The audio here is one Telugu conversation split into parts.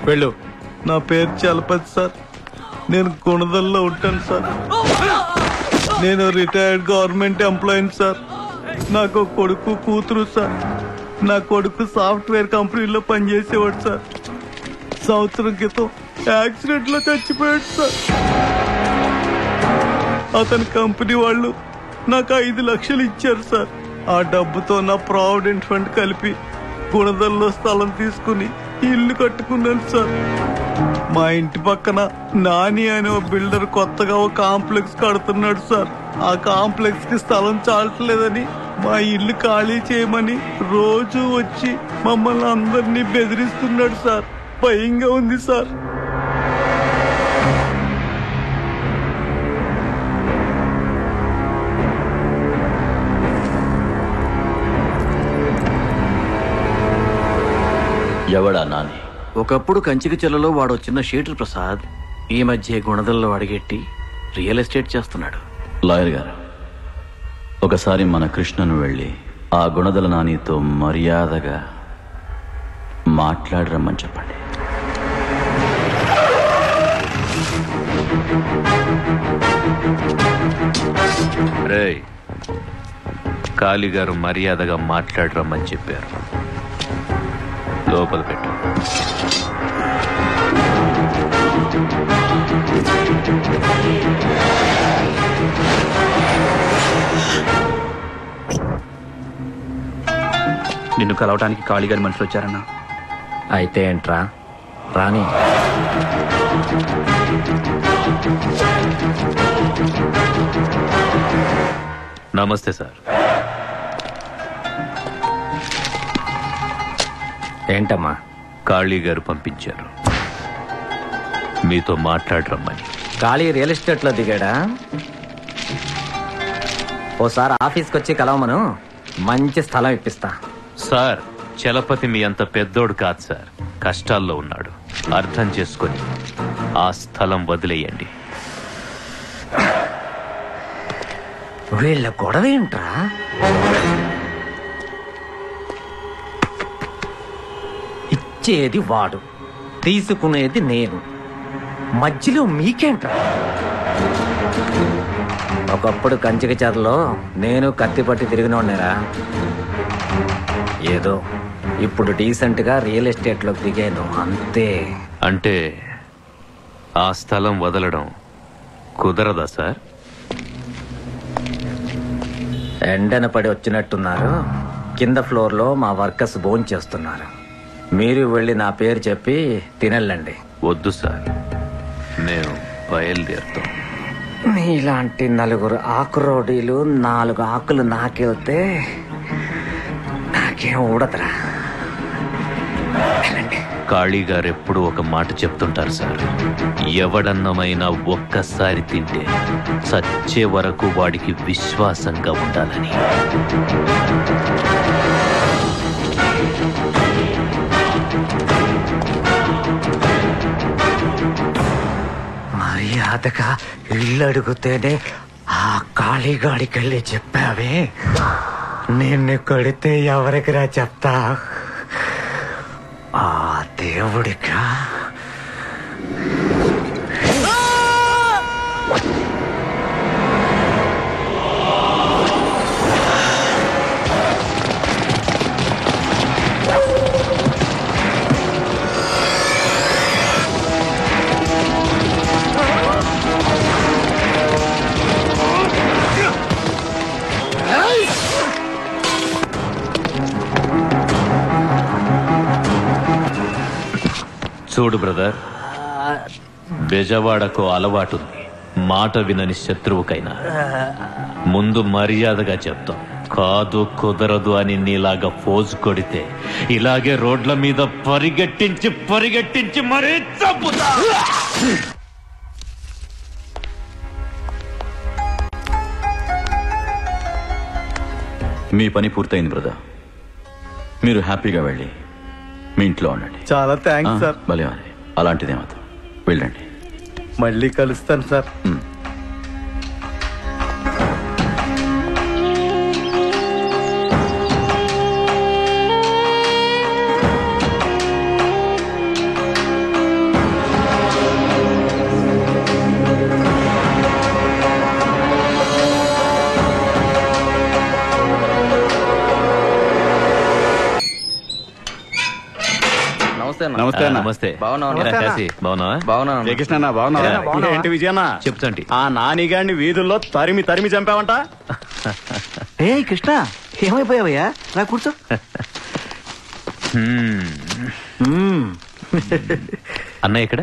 వెళ్ళు. నా పేరు చలపతి సార్. నేను గుణదల్లో ఉంటాను సార్. నేను రిటైర్డ్ గవర్నమెంట్ ఎంప్లాయీని సార్. నాకు కొడుకు కూతురు సార్. నా కొడుకు సాఫ్ట్వేర్ కంపెనీలో పనిచేసేవాడు సార్. సంవత్సరం క్రితం యాక్సిడెంట్ లో చచ్చిపోయాడు సార్. అతని కంపెనీ వాళ్ళు నాకు 5 లక్షలు ఇచ్చారు సార్. ఆ డబ్బుతో నా ప్రావిడెంట్ ఫండ్ కలిపి గుణదల్లో స్థలం తీసుకుని ఇల్లు కట్టుకున్నాను సార్. మా ఇంటి పక్కన నాని అనే ఓ బిల్డర్ కొత్తగా ఒక కాంప్లెక్స్ కడుతున్నాడు సార్. ఆ కాంప్లెక్స్ కి స్థలం చాలట్లేదని మా ఇల్లు ఖాళీ చేయమని రోజు వచ్చి మమ్మల్ని అందరినీ బెదిరిస్తున్నాడు సార్. భయంగా ఉంది సార్. ఎవడా నాని? ఒకప్పుడు కంచికి చెల్లలో వాడు చిన్న షీటర్ ప్రసాద్. ఈ మధ్య గుణదల్లో అడిగెట్టి రియల్ ఎస్టేట్ చేస్తున్నాడు. లాయర్ గారు, ఒకసారి మన కృష్ణను వెళ్ళి ఆ గుణదల నానితో మర్యాదగా మాట్లాడరమ్మని చెప్పండి. రేయ్, కాళీగారు మర్యాదగా మాట్లాడరమ్మని చెప్పారు. లోపల పెట్టు. నిన్ను కలవటానికి కాళీగారి మనుషులు వచ్చారన్నా. అయితే ఏంట్రా, రాని. నమస్తే సార్. ఏంటమ్మా? కాళీగారు పంపించారు మీతో మాట్లాడరమ్మని. ఖాళీ రియల్ ఎస్టేట్లో దిగాడా? ఓసారి ఆఫీస్కి వచ్చి కలవమను, మంచి స్థలం ఇప్పిస్తా. సార్, చలపతి మీ అంత పెద్దోడు కాదు సార్. కష్టాల్లో ఉన్నాడు. అర్థం చేసుకొని ఆ స్థలం వదిలేయండి. వీళ్ళ గొడవ ఏంట్రా? ఇచ్చేది వాడు, తీసుకునేది నేను. మధ్యలో మీకేంట్రా? ఒకప్పుడు కంచికి చెరలో నేను కత్తి పట్టి తిరిగినోడ్నేరా. ఏదో ఇప్పుడు డీసెంట్గా రియల్ ఎస్టేట్లోకి దిగాను అంతే. అంటే ఆ స్థలం వదలడం కుదరదా సార్? ఎండన పడి వచ్చినట్టున్నారు. కింద ఫ్లోర్లో మా వర్కర్స్ భోజనం చేస్తున్నారు. మీరు వెళ్ళి నా పేరు చెప్పి తినెళ్ళండి. వద్దు సార్, నేను బయలుదేరుతాం. నీలాంటి 4 ఆకురోడీలు 4 ఆకులు నాకెళ్తే నాకేం ఊడదురా. కాళీగారు ఎప్పుడు ఒక మాట చెప్తుంటారు సార్. ఎవడన్నమైనా ఒక్కసారి తింటే చచ్చే వరకు వాడికి విశ్వాసంగా ఉండాలని. మర్యాదగా ఇల్లు అడిగితేనే ఆ కాళీగాడికి వెళ్ళి చెప్పావే, నిన్ను కొడితే ఎవరికిరా చెప్తా? ఆ దేవుడికా? చూడు బ్రదర్, బెజవాడకు అలవాటుంది. మాట వినని శత్రువుకైనా ముందు మర్యాదగా చెప్తాం. కాదు కుదరదు అని నీలాగా ఫోజు కొడితే ఇలాగే రోడ్ల మీద పరిగెట్టించి మరీ చంపుతా. మీ పని పూర్తయింది బ్రదర్. మీరు హ్యాపీగా వెళ్ళి మీ ఇంట్లో ఉండండి. చాలా థ్యాంక్స్ సార్. భలే మరి, అలాంటిదే మాత్రం. వెళ్ళండి. మళ్ళీ కలుస్తాను సార్. నమస్తే అన్న. నమస్తే బాగున్నావా? ఏరా కాశీ, బాగున్నావా? బాగున్నాను. జయకృష్ణ బాగున్నా ఏంటి విజయన్న చెప్తాంటి ఆ నానిగాడిని వీధుల్లో తరిమి చంపావంట. ఏ కృష్ణ ఏమైపోయావయ్యా? రా కూర్చో. అన్నయ్య ఇక్కడ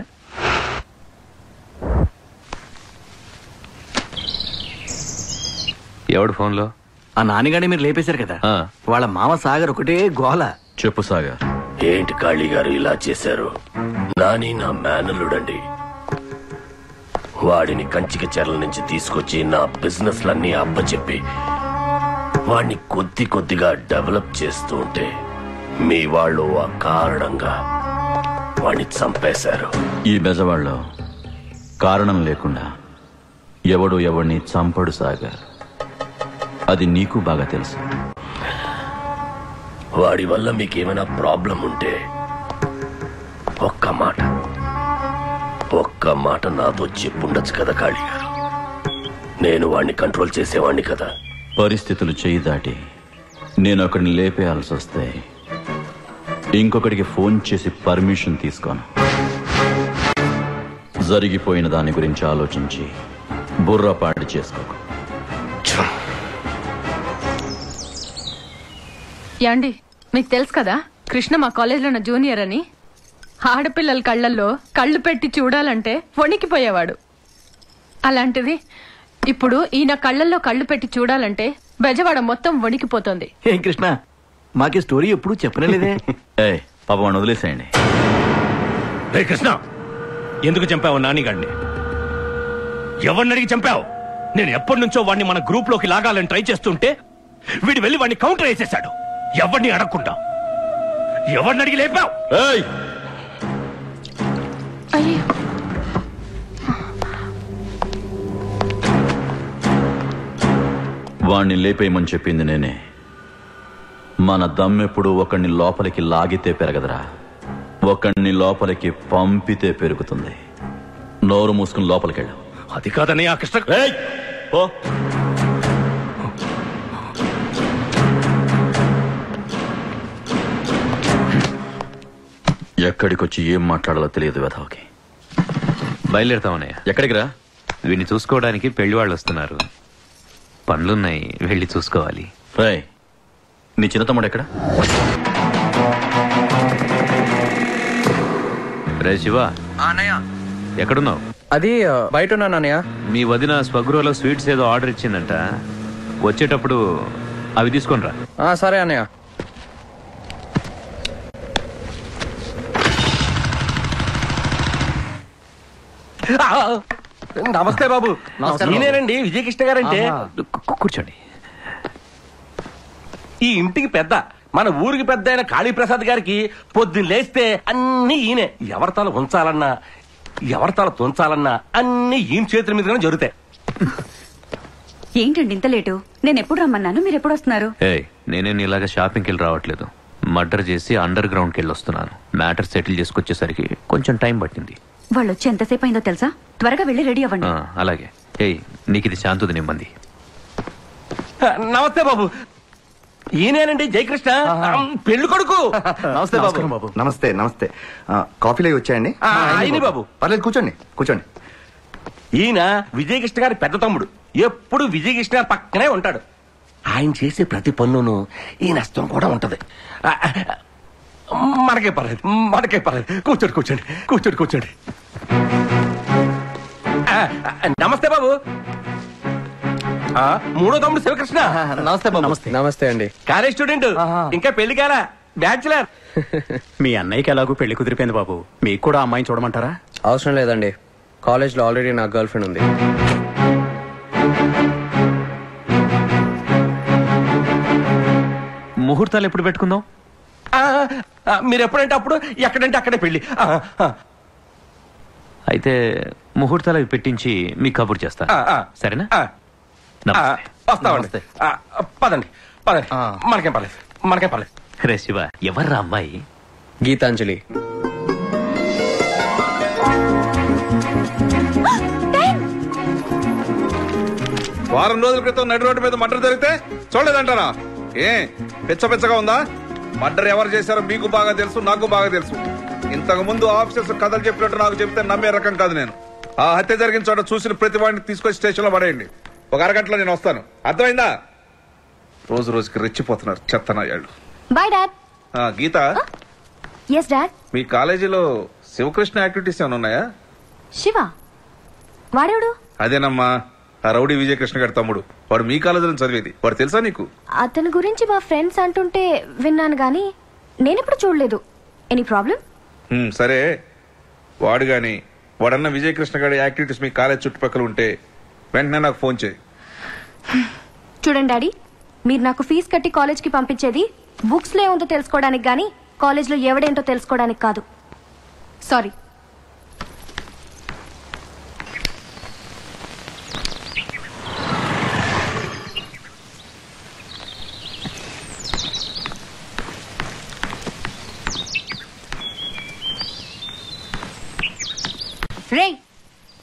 ఎవడు ఫోన్లో? ఆ నాన్నగాని మీరు లేపేశారు కదా, ఆ. వాళ్ళ మామ సాగర్ ఒకటే గోల. చెప్పు సాగర్. ఏంటి కాళీ గారు ఇలా చేశారు? నాని నా మేనల్లుడండి. వాడిని కంచిక చెరల నుంచి తీసుకొచ్చి నా బిజినెస్ లన్నీ అప్పచెప్పి వాడిని కొద్దిగా డెవలప్ చేస్తూ ఉంటే మీ వాళ్ళు ఆ కారణంగా వాడిని చంపేశారు. ఈ బెజవాడలో కారణం లేకుండా ఎవడు ఎవడిని చంపడు సాగర్. అది నీకు బాగా తెలుసు. వాడి వల్ల మీకేమైనా ప్రాబ్లం ఉంటే ఒక్క మాట నాతో చెప్పుండొచ్చు కదా కాళీ గారు. నేను వాడిని కంట్రోల్ చేసేవాడిని కదా. పరిస్థితులు చేయి దాటి నేను ఒకడిని లేపేయాల్సి వస్తే ఇంకొకడికి ఫోన్ చేసి పర్మిషన్ తీసుకోను. జరిగిపోయిన దాని గురించి ఆలోచించి బుర్రపాటు చేసుకోకు. యాండి, మీకు తెలుసు కదా కృష్ణ మా కాలేజీలో ఉన్న జూనియర్ అని. ఆడపిల్లల కళ్ళల్లో కళ్ళు పెట్టి చూడాలంటే వణికిపోయేవాడు. అలాంటిది ఇప్పుడు ఈయన కళ్ళల్లో కళ్ళు పెట్టి చూడాలంటే బెజవాడ మొత్తం వణికిపోతుంది. ఏం కృష్ణ, మాకి స్టోరీ ఎప్పుడు చెప్పనేలేదే. పాప వాడిని వదిలేసేయండి. రే కృష్ణ, ఎందుకు చంపావు నానిగాడిని? ఎవరిని అడిగి చంపావు? నేను ఎప్పటి నుంచో వాడిని మన గ్రూప్ లోకి లాగాలని ట్రై చేస్తుంటే వీడు వెళ్ళి వాడిని కౌంటర్ వేసేశాడు. ఎవరిని అడగకుండా ఎవరిని అడిగి లేపావు? అయ్యో, వాణ్ణి లేపేయమని చెప్పింది నేనే. మన దమ్మెప్పుడు ఒకణ్ణి లోపలికి లాగితే పెరగదురా, ఒకణ్ణి లోపలికి పంపితే పెరుగుతుంది. నోరు మూసుకుని లోపలికెళ్ళు. అది కాదని ఆ కృష్ణ. ఓ ఎక్కడికొచ్చి ఏం మాట్లాడాలో తెలియదు వెధవకి. బయలుదేరుతామన్నయ్య. ఎక్కడికి రా? వీడిని చూసుకోవడానికి పెళ్లి వాళ్ళు వస్తున్నారు. పనులున్నాయి, వెళ్ళి చూసుకోవాలి. రాయ్, నీ చిన్న తమ్ముడు ఎక్కడ? రే శివ, ఎక్కడున్నావు? అది బయట ఉన్నాను అన్నయ్య. మీ వదిన స్వగృహలో స్వీట్స్ ఏదో ఆర్డర్ ఇచ్చిందంట. వచ్చేటప్పుడు అవి తీసుకొని రా. సరే అన్నయ్య. నమస్తే బాబు. నేనేనండి విజయకృష్ణ గారంటే. కూర్చోండి. ఈ ఇంటికి పెద్ద, మన ఊరికి పెద్ద అయిన కాళీప్రసాద్ గారికి పొద్దున్న లేస్తే అన్ని ఈయనే. ఎవరితాల ఉంచాలన్నా ఎవరితాల తుంచాలన్నా అన్ని ఈయన చేతుల మీదగానే జరుగుతాయి. ఏంటండి ఇంత లేటు? నేను ఎప్పుడు రమ్మన్నాను, మీరు ఎప్పుడు వస్తున్నారు? నేనే నీలాగా షాపింగ్కి వెళ్ళి రావట్లేదు. మర్డర్ చేసి అండర్ గ్రౌండ్కి వెళ్ళి వస్తున్నాను. మ్యాటర్ సెటిల్ చేసుకొచ్చేసరికి కొంచెం టైం పట్టింది. వాళ్ళు వచ్చి ఎంతసేపు అయిందో తెలుసా? త్వరగా వెళ్ళి రెడీ అవ్వండి. అలాగే. నీకు ఇది శాంతుది నిమ్మంది. నమస్తే బాబు. ఈయనేనండి జయకృష్ణ, పెళ్లి కొడుకు. నమస్తే బాబు. నమస్తే నమస్తే. కాఫీలో వచ్చాయండి? ఆయనే బాబు. పర్లేదు, కూర్చోండి కూర్చోండి. ఈయన విజయకృష్ణ గారి పెద్ద తమ్ముడు. ఎప్పుడు విజయకృష్ణ గారి పక్కనే ఉంటాడు. ఆయన చేసే ప్రతి పనులోనూ ఈ నష్టం కూడా ఉంటది. మనకే పర్లేదు. కూర్చోండి. నమస్తే బాబు. మూడో తమ్ముడు శివకృష్ణ. నమస్తే బాబు. నమస్తే అండి. కాలేజ్ స్టూడెంట్, ఇంకా పెళ్లి కాలా, బ్యాచులర్. మీ అన్నయ్యకి ఎలాగూ పెళ్లి కుదిరిపోయింది బాబు. మీకు కూడా అమ్మాయిని చూడమంటారా? అవసరం లేదండి, కాలేజ్లో ఆల్రెడీ నాకు గర్ల్ ఫ్రెండ్ ఉంది. ముహూర్తాలు ఎప్పుడు పెట్టుకుందాం? మీరు ఎప్పుడంటే అప్పుడు, ఎక్కడంటే అక్కడే పెళ్లి. అయితే ముహూర్తాలు అవి పెట్టించి మీకు కబుర్ చేస్తా, సరేనా? నమస్తే. వస్తామండి. పదండి. మనకేం పర్లేదు. రే శివ, ఎవర్రా అమ్మాయి? గీతాంజలి. వారం రోజుల క్రితం నడి రోడ్డు మీద మర్డర్ జరిగితే చూడలేదంటారా? పిచ్చగా ఉందా? మర్డర్ ఎవరు చేశారో మీకు బాగా తెలుసు, నాకు బాగా తెలుసు. ఇంతకు ముందు ఆఫీసర్స్ కథలు చెప్పినట్టు నాకు చెప్తే నమ్మే రకం కాదు నేను. ఆ హత్య జరిగిన చోట చూసిన ప్రతి వాడిని తీసుకొచ్చి స్టేషన్ లో పడేయండి. ఒక అరగంటలో నేను వస్తాను. అర్థమైందా? రోజు రోజుకి రెచ్చిపోతున్నారు చెత్తనాయాళ్ళు. Bye dad. Geetha, yes dad. మీ కాలేజీలో శివకృష్ణ యాక్టివిటీస్ ఏమైనా ఉన్నాయా? శివ వాడేవాడు? అదేనమ్మా, ఆ రౌడీ విజయకృష్ణ గారి తమ్ముడు. వాడు మీ కాలేజీలో చదివేది. వాడు తెలుసా నీకు? అతని గురించి మా ఫ్రెండ్స్ అంటుంటే విన్నాను గానీ నేనెప్పుడు చూడలేదు. Any problem? సరే, వాడు గాని వాడన్న విజయకృష్ణ గారి యాక్టివిటీస్ మీ కాలేజ్ చుట్టుపక్కల ఉంటే వెంటనే నాకు ఫోన్ చేయి. చూడండి డాడీ, మీరు నాకు ఫీజు కట్టి కాలేజ్కి పంపించేది బుక్స్ లో ఏముందో తెలుసుకోవడానికి గానీ కాలేజ్లో ఎవడేంటో తెలుసుకోవడానికి కాదు. సారీ. రే,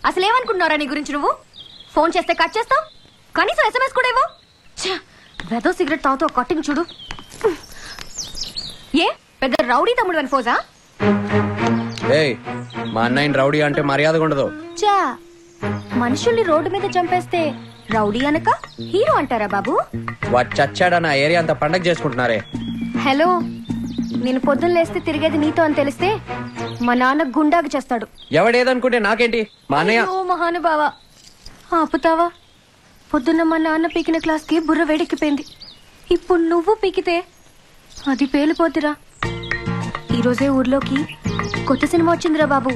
అసలు ఏమనుకుంటున్నారా నీ గురించి? నువ్వు ఫోన్ చేస్తే కట్ చేస్తావు, కనీసం SMS కూడా ఇవ్వు. వెదో సిగరెట్ తాగుతూ కట్టింగ్ చూడు. ఏ పెద్ద రౌడీ తమ్ముడు అని ఫోజా? మా అన్నయ్య రౌడీ అంటే మర్యాదగా ఉండదు. చా, మనుషుల్ని రోడ్డు మీద చంపేస్తే రౌడీ అనక హీరో అంటారా బాబు? వాడు చచ్చాడన్న ఏరియా అంతా పండగ చేసుకుంటున్నారే. హలో, నేను పొద్దున్న లేస్తే తిరిగేది నీతో అని తెలిస్తే మా నాన్న గుండాకి చేస్తాడు. ఎవడేదనుకుంటే నాకేంటి? మా అన్నయ్య. మహానుభావ, ఆపుతావా? పొద్దున్న మా నాన్న పీకిన క్లాస్ కి బుర్ర వేడెక్కిపోయింది. ఇప్పుడు నువ్వు పీకితే అది పేలిపోతురా. ఈరోజే ఊర్లోకి కొత్త సినిమా వచ్చిందిరా బాబు.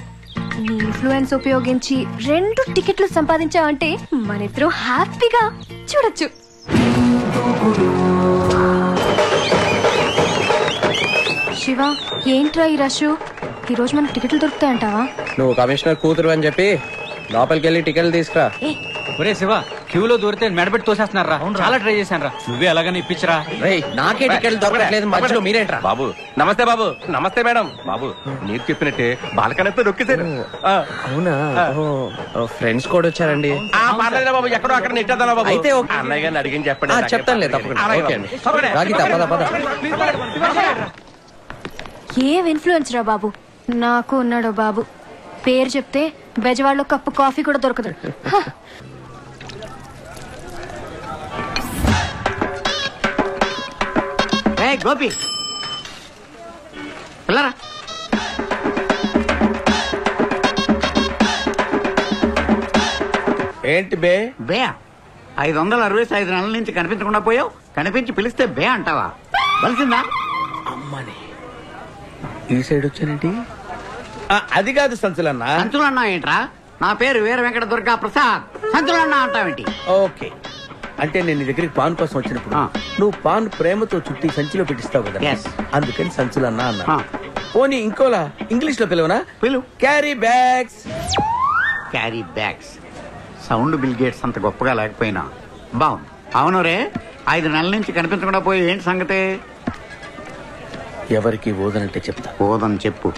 నీ ఇన్ఫ్లుయెన్స్ ఉపయోగించి 2 టికెట్లు సంపాదించావంటే మనిద్దరూ హ్యాపీగా చూడొచ్చు. శివ, ఏంట్రా ఈ రష్? ఈ రోజు మనకు టికెట్లు దొరుకుతాయంటావా? నువ్వు కమిషనర్ కూతురు అని చెప్పి లోపలికి వెళ్ళి టికెట్లు తీసుకురా. ఒరే శివ, క్యూలో దూరితే మెడబెట్టి తోసేస్తున్నారా? చాలా ట్రై చేశాను రా. నువ్వే అలాగని ఇప్పించరా. నాకే టికెట్లు దొరకట్లేదు, మధ్యలో మీరేంట్రా? బాబు నమస్తే. బాబు నమస్తే మేడం. బాబు మీరు చెప్పినట్టే బాలకనతో నొక్కితే. అవునా? ఫ్రెండ్స్ కూడా వచ్చారండి. బాబు ఎక్కడో అక్కడ నెట్టేద్దా బాబు? అయితే అన్నయ్య గారిని అడిగిన చెప్పండి. చెప్తానులే తప్పకుండా. ఓకే అండి. రాగితా, పద పద. ఏం ఇన్ఫ్లుయెన్స్ రా బాబు. నాకు ఉన్నాడు బాబు, పేరు చెప్తే బెజవాడలో కప్పు కాఫీ కూడా దొరకదు. గోపి పిల్లరా, ఏంటి బే? 565 నెలల నుంచి కనిపించకుండా పోయావు. కనిపించి పిలిస్తే బే అంటావా? బలిసిందా? అమ్మని ఈ సైడ్ వచ్చానండి. అది కాదు సంచులన్నా. సంచులన్నా ఏంట్రా? నా పేరు వీర వెంకట దుర్గా ప్రసాద్. సంచులన్నా అంటావేంటి? ఓకే, అంటే నేను నీ దగ్గరికి పాన్ కోసం వచ్చినప్పుడు నువ్వు పాన్ ప్రేమతో చుట్టి సంచిలో పెట్టిస్తావు కదా, అందుకని సంచులన్నా అన్నా. పోనీ ఇంకోలా ఇంగ్లీష్ లో పిలువనా? పిలువు. Carry bags. Carry bags sound bill gates అంత గొప్పగా లేకపోయినా బాగుంది. అవును రే, 5 నెలల నుంచి కనిపించకుండా పోయి ఏంటి సంగతి? ఎవరికి ఓదనంటే చెప్తా. ఓదని చెప్పు.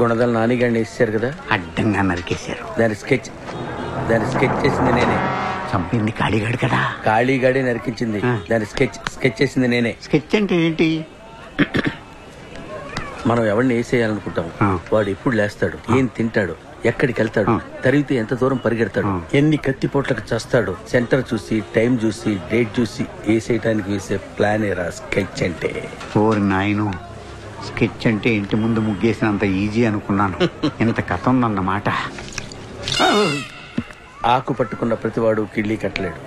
గుణదల నానిగాడిని వేసారు కదా, అడ్డంగా నరికేశారు. దాని స్కెచ్ చేసింది నేనే. చంపింది కాళీగాడు కదా? కాళీగాడే నరికించింది. దాని స్కెచ్ చేసింది నేనే. స్కెచ్ అంటే ఏంటి? మనం ఎవరిని వేసేయాలనుకుంటాం, వాడు ఎప్పుడు లేస్తాడు, ఏం తింటాడు, ఎక్కడికి వెళ్తాడు, తరిగితే ఎంత దూరం పరిగెడతాడు, ఎన్ని కత్తిపోట్లకు చేస్తాడు, సెంటర్ చూసి, టైం చూసి, డేట్ చూసి వేసేయటానికి వేసే ప్లాన్ రా స్కెచ్ అంటే. ఓరి నాయను, స్కెచ్ అంటే ఇంటి ముందు ముగ్గేసినంత ఈజీ అనుకున్నాను. ఇంత కథ ఉందన్నమాట. ఆకు పట్టుకున్న ప్రతివాడు కిళ్ళీ కట్టలేడు,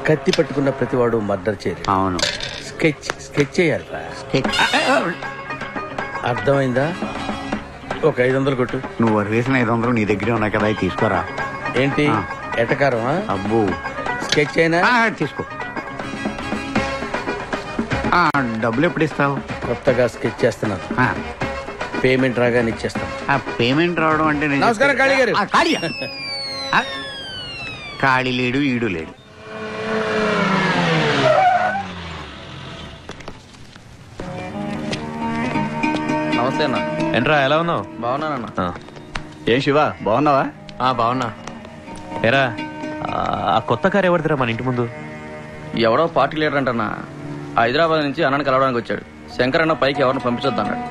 కత్తి పట్టుకున్న ప్రతివాడు మర్డర్ చేయలేడు. అవును, స్కెచ్ చేయాలి రా. అర్థమైందా? ఒక 500 కొట్టు. నువ్వు వేసిన 500 నీ దగ్గరే ఉన్నాయి కదా, తీసుకోరా. ఏంటి ఎటకారమా? అబ్బో, స్కెచ్ అయినా తీసుకో. డబ్బులు ఎప్పుడు ఇస్తావు? కొత్తగా స్కెచ్ చేస్తున్నాను, పేమెంట్ రాగానే ఇచ్చేస్తాను. పేమెంట్ రావడం అంటే నమస్కారం కాళీ గారు. ఖాళీ లేడు, ఈడు లేడు. నమస్తే అన్న. ఏంట్రా ఎలా ఉన్నావు? బాగున్నానన్నా. ఏం శివ బాగున్నావా? బాగున్నా. ఏరా, ఆ కొత్త కారు ఎవరిదిరా మన ఇంటి ముందు? ఎవడో పార్టీ లీడర్ అంటన్నా, హైదరాబాద్ నుంచి అన్నని కలవడానికి వచ్చాడు. శంకర్ అన్న పైకి ఎవరిని పంపించొద్దన్నాడు.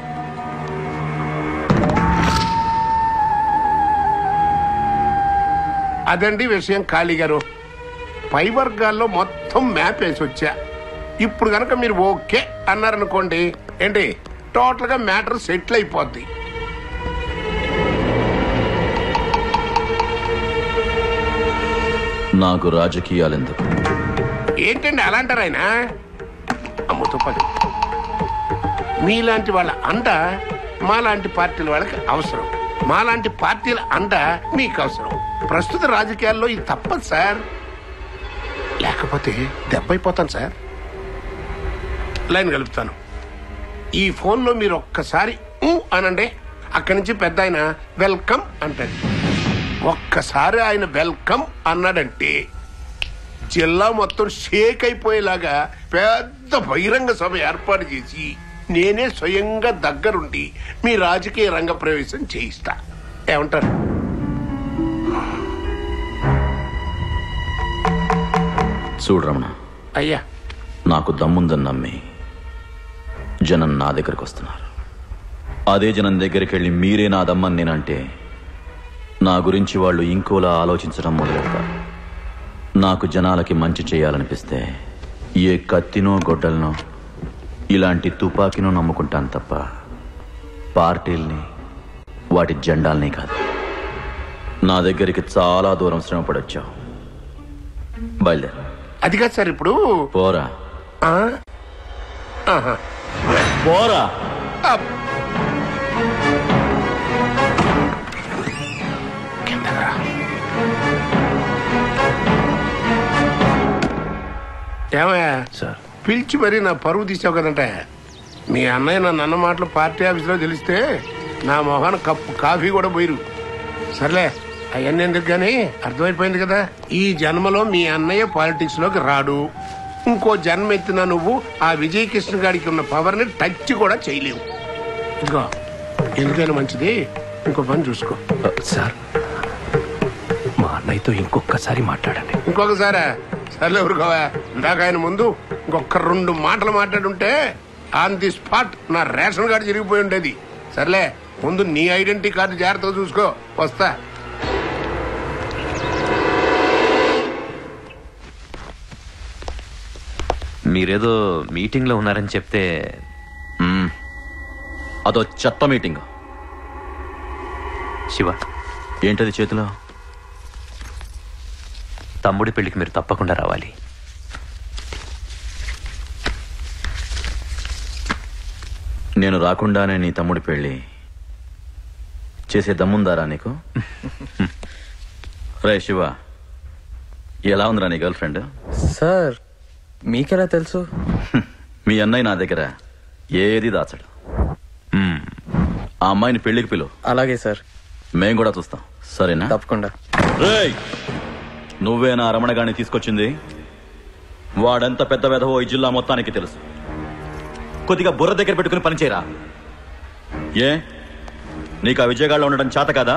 అదండి విషయం కాళీ గారు. పై వర్గాల్లో మొత్తం మ్యాప్ వేసి వచ్చా. ఇప్పుడు కనుక మీరు ఓకే అన్నారనుకోండి, ఏంటి టోటల్ గా మ్యాటర్ సెటిల్ అయిపోద్ది. నాకు రాజకీయాలెందుకు? ఏంటండి అలా అంటారు ఆయన? అమ్ముతో పది మీలాంటి వాళ్ళ అండ మాలాంటి పార్టీల వాళ్ళకి అవసరం, మాలాంటి పార్టీల అండ మీకు అవసరం. ప్రస్తుత రాజకీయాల్లో ఇది తప్పదు సార్, లేకపోతే దెబ్బైపోతాను సార్. లైన్ కలుపుతాను. ఈ ఫోన్లో మీరు ఒక్కసారి అనండి, అక్కడి నుంచి పెద్ద ఆయన వెల్కమ్ అంటాడు. ఒక్కసారి ఆయన వెల్కమ్ అన్నాడంటే జిల్లా మొత్తం షేక్ అయిపోయేలాగా పెద్ద బహిరంగ సభ ఏర్పాటు చేసి నేనే స్వయంగా దగ్గరుండి మీ రాజకీయ రంగ ప్రవేశం చేయిస్తా. ఏమంటారు? చూడు రమణ, అయ్యా, నాకు దమ్ముందని నమ్మి జనం నా దగ్గరకు వస్తున్నారు. అదే జనం దగ్గరికి వెళ్ళి మీరే నా దమ్మని నేనంటే నా గురించి వాళ్ళు ఇంకోలా ఆలోచించడం మొదలెడతారు. నాకు జనాలకి మంచి చేయాలనిపిస్తే ఏ కత్తినో గొడ్డలనో ఇలాంటి తుపాకీనో నమ్ముకుంటాను తప్ప పార్టీల్ని వాటి జెండాల్ని కాదు. నా దగ్గరికి చాలా దూరం శ్రమపడొచ్చావు. బయలుదేరు. అది కాదు సార్, ఇప్పుడు పోరా. పోరా. ఏమయ్యా సార్, పిలిచి మరీ నా పరువు తీసావు కదంటే. మీ అన్నయ్య నన్ను అన్న మాటలు పార్టీ ఆఫీసులో తెలిస్తే నా మొహాన కప్పు కాఫీ కూడా పోయిరు. సర్లే, అవన్నీ ఎందుకు కానీ అర్థమైపోయింది కదా. ఈ జన్మలో మీ అన్నయ్య పాలిటిక్స్ లోకి రాడు. ఇంకో జన్మ ఎత్తిన నువ్వు ఆ విజయకృష్ణ గారికి ఉన్న పవర్ ని టచ్ కూడా చేయలేవు. ఇదిగో, ఎందుకైనా మంచిది ఇంకో పని చూసుకో. సార్, మా అన్నయ్యతో ఇంకొకసారి మాట్లాడండి. ఇంకొకసారా? సర్లే ఊరుకోవా. ఇందాక ఆయన ముందు ఇంకొక 2 మాటలు మాట్లాడుంటే ఆన్ ది స్పాట్ నా రేషన్ కార్డు జరిగిపోయి ఉండేది. సర్లే, ముందు నీ ఐడెంటిటీ కార్డు జాగ్రత్తగా చూసుకో. వస్తా. మీరేదో మీటింగ్ లో ఉన్నారని చెప్తే అదో చెత్త మీటింగ్. శివ, ఏంటది చేతిలో? తమ్ముడి పెళ్లికి మీరు తప్పకుండా రావాలి. నేను రాకుండానే నీ తమ్ముడి పెళ్లి చేసే దమ్ముందారా నీకు? రే శివ, ఎలా ఉందిరా నీ గర్ల్ ఫ్రెండ్? సార్, మీకెలా తెలుసు? మీ అన్నయ్య నా దగ్గర ఏది దాచడు. ఆ అమ్మాయిని పెళ్లికి పిలువు. అలాగే సార్. మేం కూడా చూస్తాం, సరేనా? తప్పకుండా. రేయ్, నువ్వేనా రమణగాన్ని తీసుకొచ్చింది? వాడెంత పెద్ద వెధవో ఈ జిల్లా మొత్తానికి తెలుసు. కొద్దిగా బుర్ర దగ్గర పెట్టుకుని పనిచేయరా. ఏ, నీకు ఆ విజయగాళ్ళు ఉండడం చేత కాదా?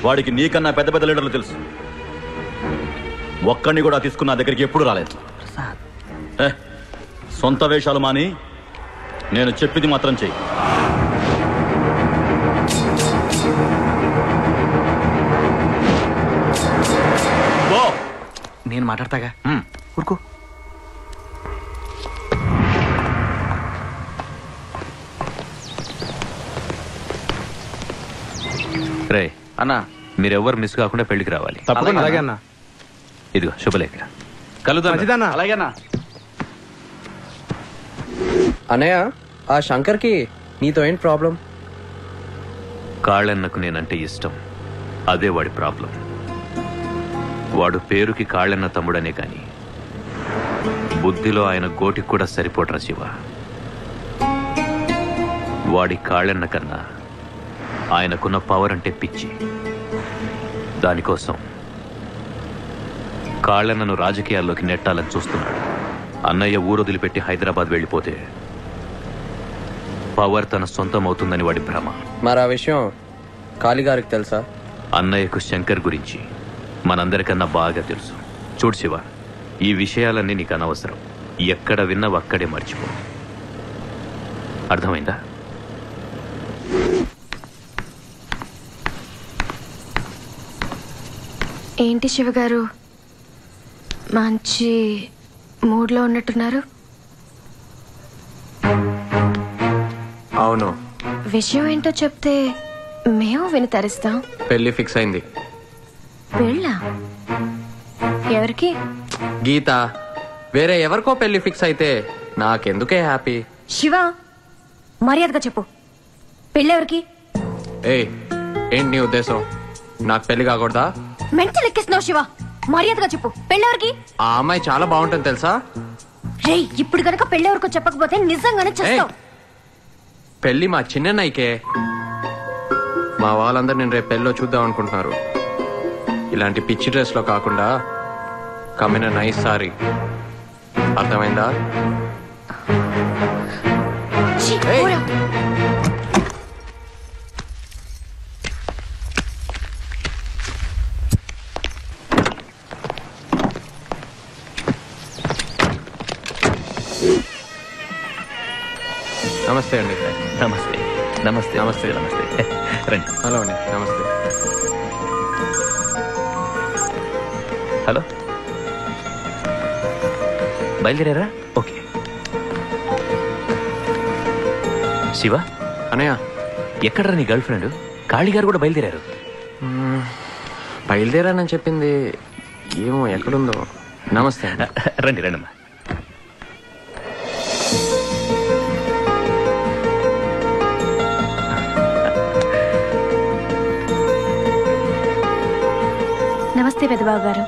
వాడికి నీకన్నా పెద్ద పెద్ద లీడర్లు తెలుసు. ఒక్కడిని కూడా తీసుకున్న దగ్గరికి ఎప్పుడు రాలేదు. సొంత వేషాలు మాని నేను చెప్పింది మాత్రం చెయ్యి. నేను మాట్లాడతాగా, ఊరుకో. రే అన్నా, మీరెవ్వరు మిస్ కాకుండా పెళ్లికి రావాలి. తప్పకుండా. అలాగే అన్నా. ఇదిగో శుభలేఖ. కలుద్దాం. అలాగేనా అన్నయ్య? ఆ శంకర్కి నీతో ఏంటి ప్రాబ్లం? కాళ్ళన్నకు నేనంటే ఇష్టం, అదే వాడి ప్రాబ్లం. వాడు పేరుకి కాళ్ళన్న తమ్ముడనే కాని బుద్ధిలో ఆయన గోటికి కూడా సరిపోట్రా శివ. వాడి కాళ్ళన్న కన్నా ఆయనకున్న పవర్ అంటే పిచ్చి. దానికోసం కాళ్ళన్నను రాజకీయాల్లోకి నెట్టాలని చూస్తున్నాడు. అన్నయ్య ఊరొదిలిపెట్టి హైదరాబాద్ వెళ్ళిపోతే పవర్ తన సొంతం అవుతుందని వాడి భ్రమ. మరి ఆ విషయం కాళీగారికి తెలుసా? అన్నయ్యకు శంకర్ గురించి మనందరికన్నా బాగా తెలుసు. చూడు శివ, ఈ విషయాలన్నీ నీకు అనవసరం. ఎక్కడ విన్నావు అక్కడే మర్చిపో. అర్థమైందా? ఏంటి శివగారు మంచి మూడ్లో ఉన్నట్టున్నారు? అవును, విషయం ఏంటో చెప్తే మేము విని తరిస్తాం. పెళ్లి ఫిక్స్ అయింది. పెళ్ళా? ఎవరికి? గీత, వేరే ఎవరికో పెళ్లి ఫిక్స్ అయితే నాకెందుకే హ్యాపీ. శివ, మర్యాదగా చెప్పు, పెళ్ళెవరికి? ఏయ్, ఏంటి నీ ఉద్దేశం? నాకు పెళ్లి కాకూడదా? మెంటల్ ఎక్కిస్తున్నావు శివ, మర్యాదగా చెప్పు, పెళ్ళెవరికి? ఆ అమ్మాయి చాలా బాగుంటుంది తెలుసా? రే, ఇప్పుడు గనక పెళ్ళెవరికో చెప్పకపోతే నిజంగానే చేస్తావు. పెళ్లి మా చిన్నన్నయ్యకే. మా వాళ్ళందరూ నేను రేపు పెళ్ళిలో చూద్దాం అనుకుంటున్నారు. ఇలాంటి పిచ్చి డ్రెస్ లో కాకుండా కమ్మిన నైస్ సారీ. అర్థమైందా? నమస్తే అండి. నమస్తే నమస్తే నమస్తే నమస్తే. రండి. హలో అండి. నమస్తే. హలో, బయలుదేరారా? ఓకే. శివ అనయ్య, ఎక్కడరా నీ గర్ల్ ఫ్రెండ్? కాళీ గారు కూడా బయలుదేరారు. బయలుదేరానని చెప్పింది, ఏమో ఎక్కడుందో. నమస్తే. రండి రండమ్మా. నమస్తే పెద్దబాబు గారు.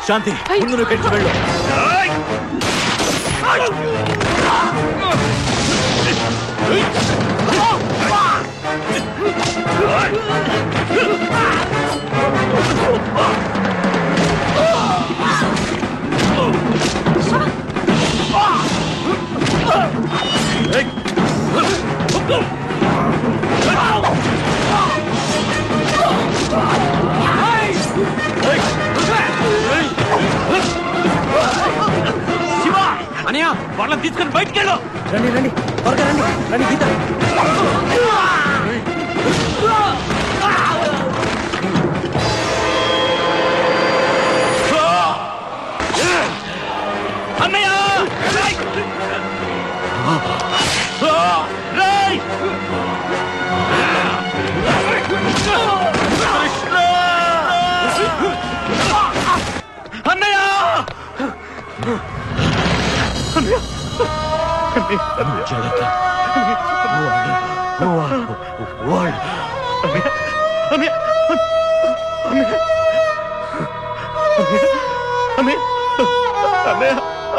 శాంతి, ముందు నువ్వు పెట్టి వెళ్ళు. అనియా, వాళ్ళని తీసుకొని బయటికి వెళ్ళు. రండి రండి, త్వరగా రండి. రండి గీత. అన్నయ్య,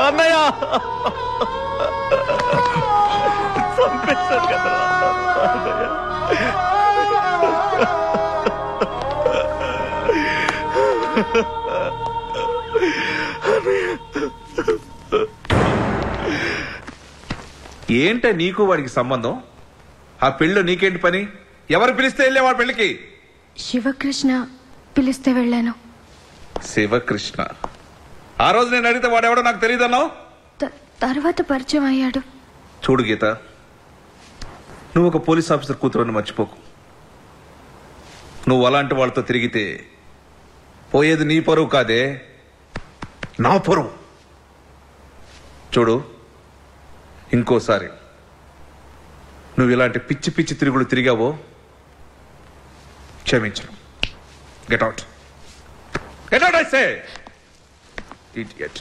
అన్నయ్య చంపేశారు కదా ఏంట నీకు వాడికి సంబంధం? ఆ పెళ్ళిలో నీకేంటి పని? ఎవరు పిలిస్తే వెళ్ళే వాడి పెళ్ళికి? శివకృష్ణ పిలిస్తే వెళ్ళాను. శివకృష్ణ? ఆ రోజు నేను అడిగితే వాడెవడో నాకు తెలియదన్నావు. తర్వాత పరిచయం అయ్యాడు. చూడు గీత, నువ్వు ఒక పోలీస్ ఆఫీసర్ కూతురని మర్చిపోకు. నువ్వు అలాంటి వాళ్ళతో తిరిగితే పోయేది నీ పరువు కాదే, నా పరువు. చూడు, ఇంకోసారి నువ్వు ఇలాంటి పిచ్చి పిచ్చి తిరుగులు తిరిగావో క్షమించను. Get out. Get out I say. Idiot.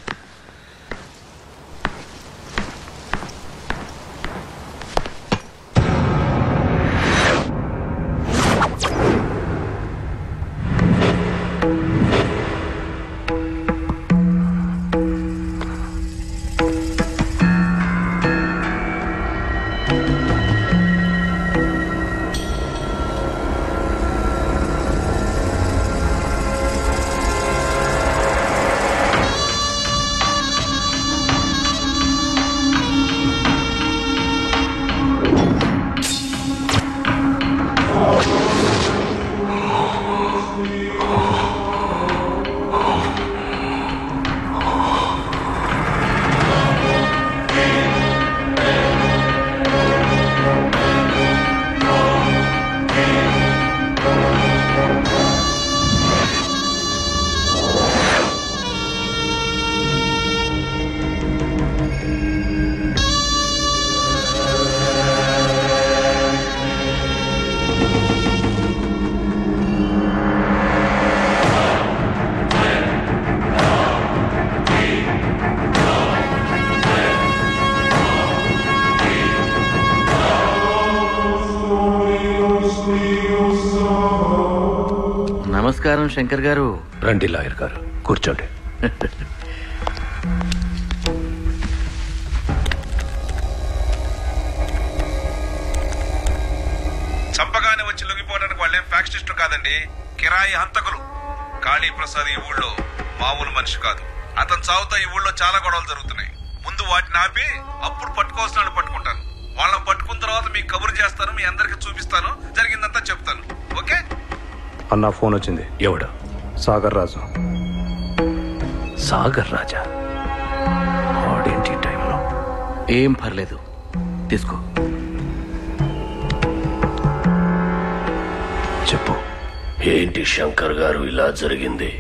నమస్కారం శంకర్ గారు. రండి లాయర్ గారు, కూర్చోండి. చంపగానే వచ్చి లొంగిపోవడానికి వాళ్ళేం ఫ్యాక్షనిస్టులు కాదండి, కిరాయి హంతకులు. కాళీ ప్రసాద్ ఈ ఊళ్ళో మామూలు మనిషి కాదు. అతను చావుతో ఈ ఊళ్ళో చాలా గొడవలు జరుగుతున్నాయి. ముందు వాటిని ఆపి అప్పుడు పట్టుకోవాల్సిన వాళ్ళు పట్టుకుంటాను. వాళ్ళని పట్టుకున్న తర్వాత మీకు కబురు చేస్తాను, మీ అందరికి చూపిస్తాను, జరిగిందంతా చెప్తాను. ఓకే? అన్న ఫోన్ వచ్చింది. ఎవడు? సాగర్ రాజు. సాగర్ రాజా? ఆడేంటి టైంలో? ఏం పర్లేదు, తీసుకో. చెప్పు. ఏంటి శంకర్ గారు ఇలా జరిగింది?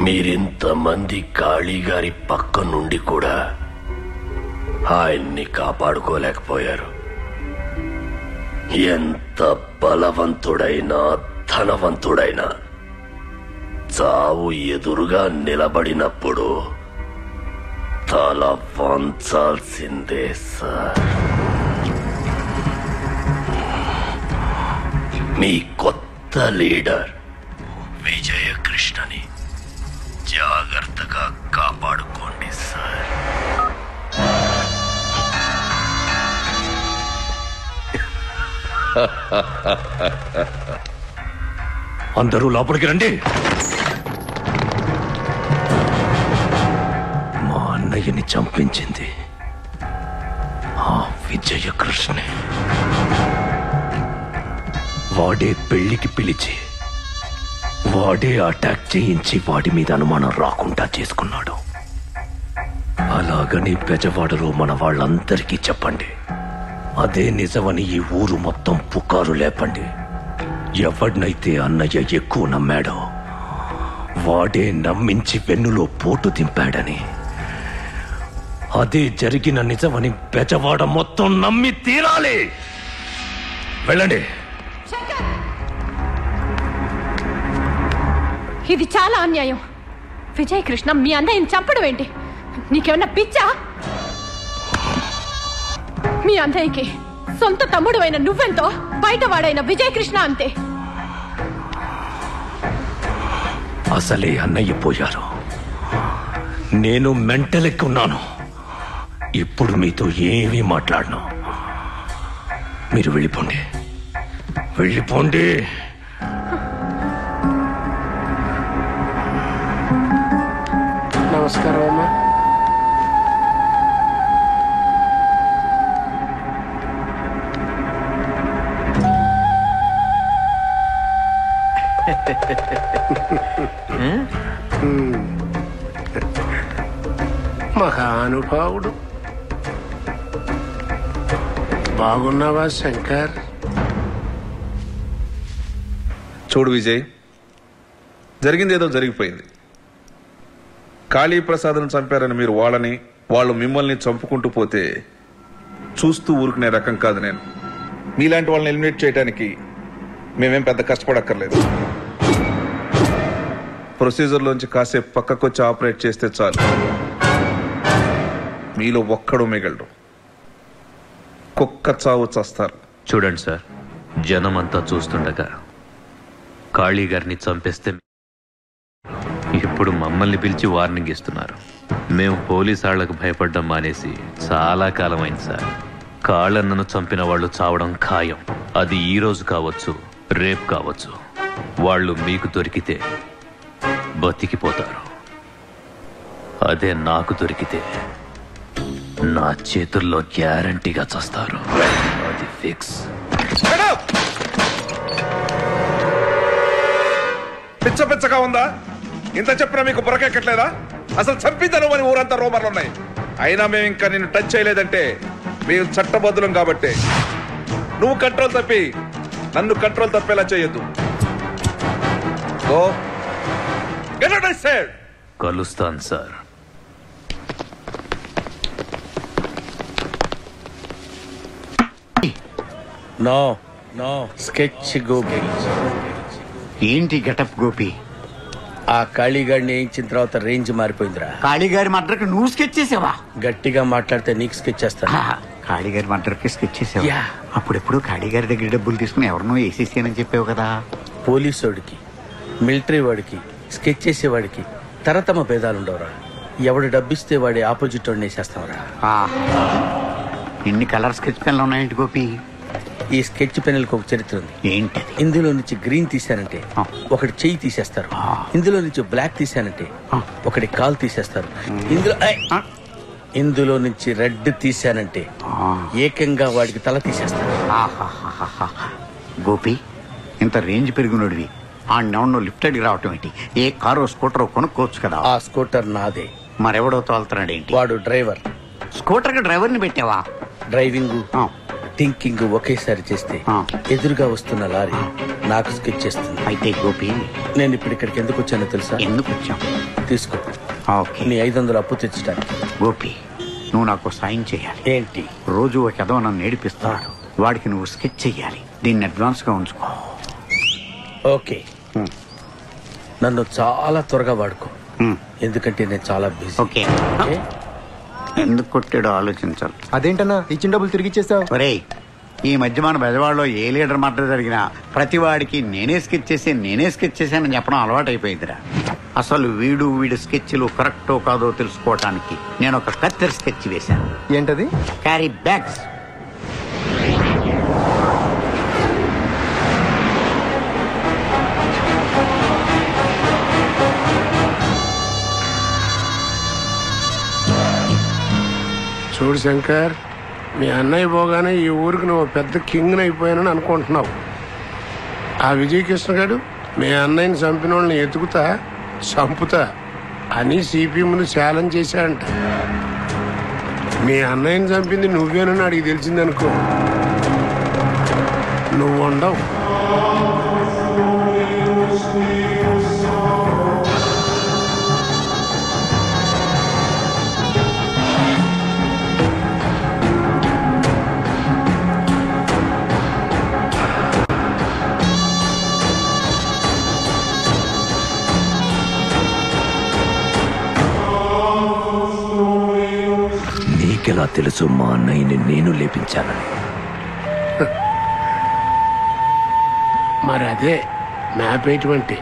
మీరింతమంది కాళీ గారి పక్క నుండి కూడా ఆయన్ని కాపాడుకోలేకపోయారు. ఎంత బలవంతుడైనా ధనవంతుడైనా చావు ఎదురుగా నిలబడినప్పుడు తల వంచాల్సిందే సార్. మీ కొత్త లీడర్ విజయకృష్ణని జాగ్రత్తగా కాపాడుకోండి సార్. అందరూ లోపలికి రండి. మా అన్నయ్యని చంపించింది ఆ విజయకృష్ణే. వాడే పెళ్లికి పిలిచి వాడే అటాక్ చేయించి వాడి మీద అనుమానం రాకుండా చేసుకున్నాడు. అలాగని బెజవాడలో మన వాళ్ళందరికీ చెప్పండి. అదే నిజమని ఈ ఊరు మొత్తం పుకారు లేపండి. ఎవడినైతే అన్నయ్య ఎక్కువ నమ్మాడో వాడే నమ్మించి వెన్నులో పోటు దింపాడని, అదే జరిగిన నిజమని బెజవాడ మొత్తం నమ్మి తీరాలి. వెళ్ళండి. ఇది చాలా అన్యాయం. విజయ్ కృష్ణ మీ అన్నయ్యని చంపడం ఏంటి? నీకేమన్నా పిచ్చా? మీ అన్నయ్యకి సొంత తమ్ముడు అయిన నువ్వెంతో, బయటవాడైన విజయ్ కృష్ణ అంతే. అసలే అన్నయ్య పోయారు, నేను మెంటలెక్కున్నాను. ఇప్పుడు మీతో ఏమీ మాట్లాడను. మీరు వెళ్ళిపోండి, వెళ్ళిపోండి. నమస్కారం అమ్మా. మహానుభావుడు. బాగున్నావా శంకర్? చూడు విజయ్, జరిగింది ఏదో జరిగిపోయింది. కాళీ ప్రసాద్ను చంపారని మీరు వాళ్ళని, వాళ్ళు మిమ్మల్ని చంపుకుంటూ పోతే చూస్తూ ఊరుకునే రకం కాదు నేను. మీలాంటి వాళ్ళని ఎలిమినేట్ చేయడానికి మేమేం పెద్ద కష్టపడక్కర్లేదు. ప్రొసీజర్లోంచి కాసేపు పక్కకొచ్చి ఆపరేట్ చేస్తే చాలు, మీలో ఒక్కడు మిగలడు. కుక్క చావు చస్తారు. చూడండి సార్, జనమంతా చూస్తుండగా కాళీ గారిని చంపేస్తే ఇప్పుడు మమ్మల్ని పిలిచి వార్నింగ్ ఇస్తున్నారు. మేము పోలీసు వాళ్లకు భయపడ్డం మానేసి చాలా కాలమైంది సార్. కాళ్ళన్నను చంపిన వాళ్ళు చావడం ఖాయం. అది ఈ రోజు కావచ్చు, రేపు కావచ్చు. వాళ్ళు మీకు దొరికితే బతికిపోతారు. అదే నాకు దొరికితే నా చేతుల్లో గ్యారంటీగా చస్తారు. అది ఫిక్స్. పిచ్చ పిచ్చగా ఉందా? ఇంత చెప్పినా మీకు బుర్రకెక్కట్లేదా? అసలు చంపిద్దను అని ఊరంతా రూమర్లు ఉన్నాయి. అయినా మేము ఇంకా నిన్ను టచ్ చేయలేదంటే మేము చట్టబద్ధులం కాబట్టి. నువ్వు కంట్రోల్ తప్పి నన్ను కంట్రోల్ తప్పేలా చేయొద్దు. కలుస్తాను sir. No no sketch Gopi. ఏంటి గెటప్ గోపి? ఆ కాళీగాడిని వేయించిన తర్వాత రేంజ్ మారిపోయిందిరా. కాళీగారి మర్డర్కి నువ్వు స్కెచ్ చేసావా? గట్టిగా మాట్లాడితే నీకు స్కెచ్ చేస్తాను. కాళీగారి మర్డర్కి స్కెచ్ చేసావా? అప్పుడెప్పుడు కాళీగారి దగ్గర డబ్బులు తీసుకుని ఎవరినో వేసేసానని చెప్పావు కదా. పోలీసోడికి, మిలిటరీ వాడికి, స్కెచ్ చేసేవాడికి తరతమ భేదాలుండవురా. ఎవడు డబ్బిస్తే వాడి ఆపోజిట్ వాడిని వేసేస్తావురా. ఎన్ని కలర్ స్కెచ్ పెన్లు ఉన్నాయండి గోపి? ఈ స్కెచ్ పెన్నులకు ఒక చరిత్ర ఉంది. ఏంటది? ఇందులో నుంచి గ్రీన్ తీశానంటే ఒకటి చెయ్యి తీసేస్తారు. ఇందులో నుంచి బ్లాక్ తీశానంటే ఒకటి కాలు తీసేస్తారు. ఇందులో నుంచి రెడ్ తీశానంటే ఏకంగా వాడికి తల తీసేస్తారు. గోపి, ఇంత రేంజ్ పెరుగునోడివి ఆ నౌన్ లిఫ్ట్ అడిగి రావటం ఏంటి? ఏ కారు స్కూటర్ కొనుక్కోవచ్చు కదా. ఆ స్కూటర్ నాదే. మరెవడో తోలుతున్నాడు ఏంటి? వాడు డ్రైవర్. స్కూటర్ కి డ్రైవర్ ని పెట్టావా? డ్రైవింగ్ థింకింగ్ ఒకేసారి చేస్తే ఎదురుగా వస్తున్న లారీ నాకు స్కెచ్ చేస్తుంది. అయితే గోపి, నేను ఇప్పుడు ఇక్కడికి ఎందుకు వచ్చానో తెలుసా? ఎందుకు వచ్చాం? తీసుకో. నీ 500 అప్పు తెచ్చడానికి. గోపి, నువ్వు నాకు సాయం చేయాలి. ఏంటి? రోజు ఒక ఎదవ నన్ను నేర్పిస్తాడు, వాడికి నువ్వు స్కెచ్ చెయ్యాలి. దీన్ని అడ్వాన్స్ గా ఉంచుకో. ఓకే. నన్ను చాలా త్వరగా వాడుకో, ఎందుకంటే నేను చాలా బిజీ. ఓకే. ఎందుకు కొట్టాడో ఆలోచించాలి. అదేంటన్నా ఇచ్చిన డబ్బులు తిరిగి ఇచ్చేసావు? ఒరేయ్, ఈ మధ్య మన బెజవాడలో ఏ లీడర్ మాట జరిగినా ప్రతి వాడికి నేనే స్కెచ్ చేశానని చెప్పడం అలవాటు అయిపోయిందిరా. అసలు వీడి స్కెచ్లు కరెక్టో కాదో తెలుసుకోవటానికి నేను ఒక కత్తెర స్కెచ్ వేశాను. ఏంటది? Carry bags. చూడు శంకర్, మీ అన్నయ్య పోగానే ఈ ఊరికి నువ్వు పెద్ద కింగ్ అయిపోయానని అనుకుంటున్నావు. ఆ విజయకృష్ణ గారు మీ అన్నయ్యని చంపిన వాళ్ళని ఎతుకుతా చంపుతా అని సిపి ముందు ఛాలెంజ్ చేశాడంట. మీ అన్నయ్యని చంపింది నువ్వేనని అడిగి తెలిసిందనుకో, నువ్వు ఉండవు. నీకెలా తెలుసు మా అన్నయ్యని నేను లేపించానని? మరి అదే మ్యాప్ ఎటువంటి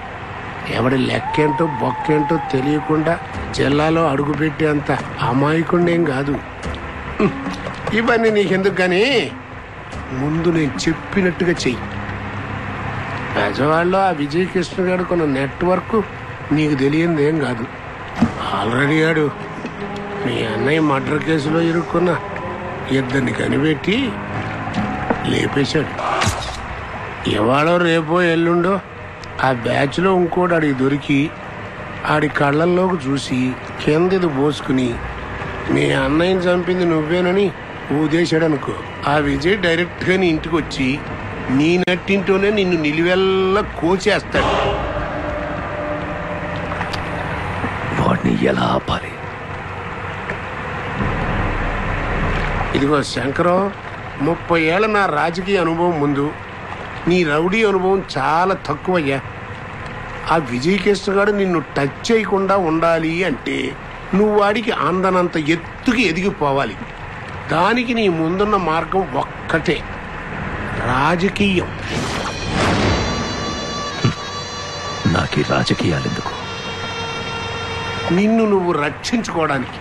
ఎవడి లెక్కేంటో బొక్కేంటో తెలియకుండా జిల్లాలో అడుగుపెట్టేంత అమాయకుండేం కాదు. ఇవన్నీ నీకెందుకు కానీ ముందు నేను చెప్పినట్టుగా చెయ్యి. బెజవాడలో ఆ విజయకృష్ణ గారు కొన్న నెట్వర్క్ నీకు తెలియంది ఏం కాదు. ఆల్రెడీ ఆడు మీ అన్నయ్య మర్డర్ కేసులో ఇరుక్కున్న ఇద్దరిని కనిపెట్టి లేపేశాడు. ఇవాళో రేపో ఎల్లుండో ఆ బ్యాచ్లో ఇంకోటి ఆడికి దొరికి ఆడి కళ్ళల్లోకి చూసి కిందది పోసుకుని మీ అన్నయ్యని చంపింది నువ్వేనని ఊదేశాడనుకో, ఆ విజయ్ డైరెక్ట్గా నీ ఇంటికి వచ్చి నీ నట్టింటూనే నిన్ను నిలువెల్లా కోసేస్తాడు. వాడిని ఎలా ఆపాలి? ఇదిగో శంకరం, 30 ఏళ్ల నా రాజకీయ అనుభవం ముందు నీ రౌడీ అనుభవం చాలా తక్కువయ్యా. ఆ విజయకృష్ణ గారు నిన్ను టచ్ చేయకుండా ఉండాలి అంటే నువ్వు వాడికి అందనంత ఎత్తుకి ఎదిగిపోవాలి. దానికి నీ ముందున్న మార్గం ఒక్కటే, రాజకీయం. నాకు ఈ రాజకీయాలు ఎందుకు? నిన్ను నువ్వు రక్షించుకోవడానికి.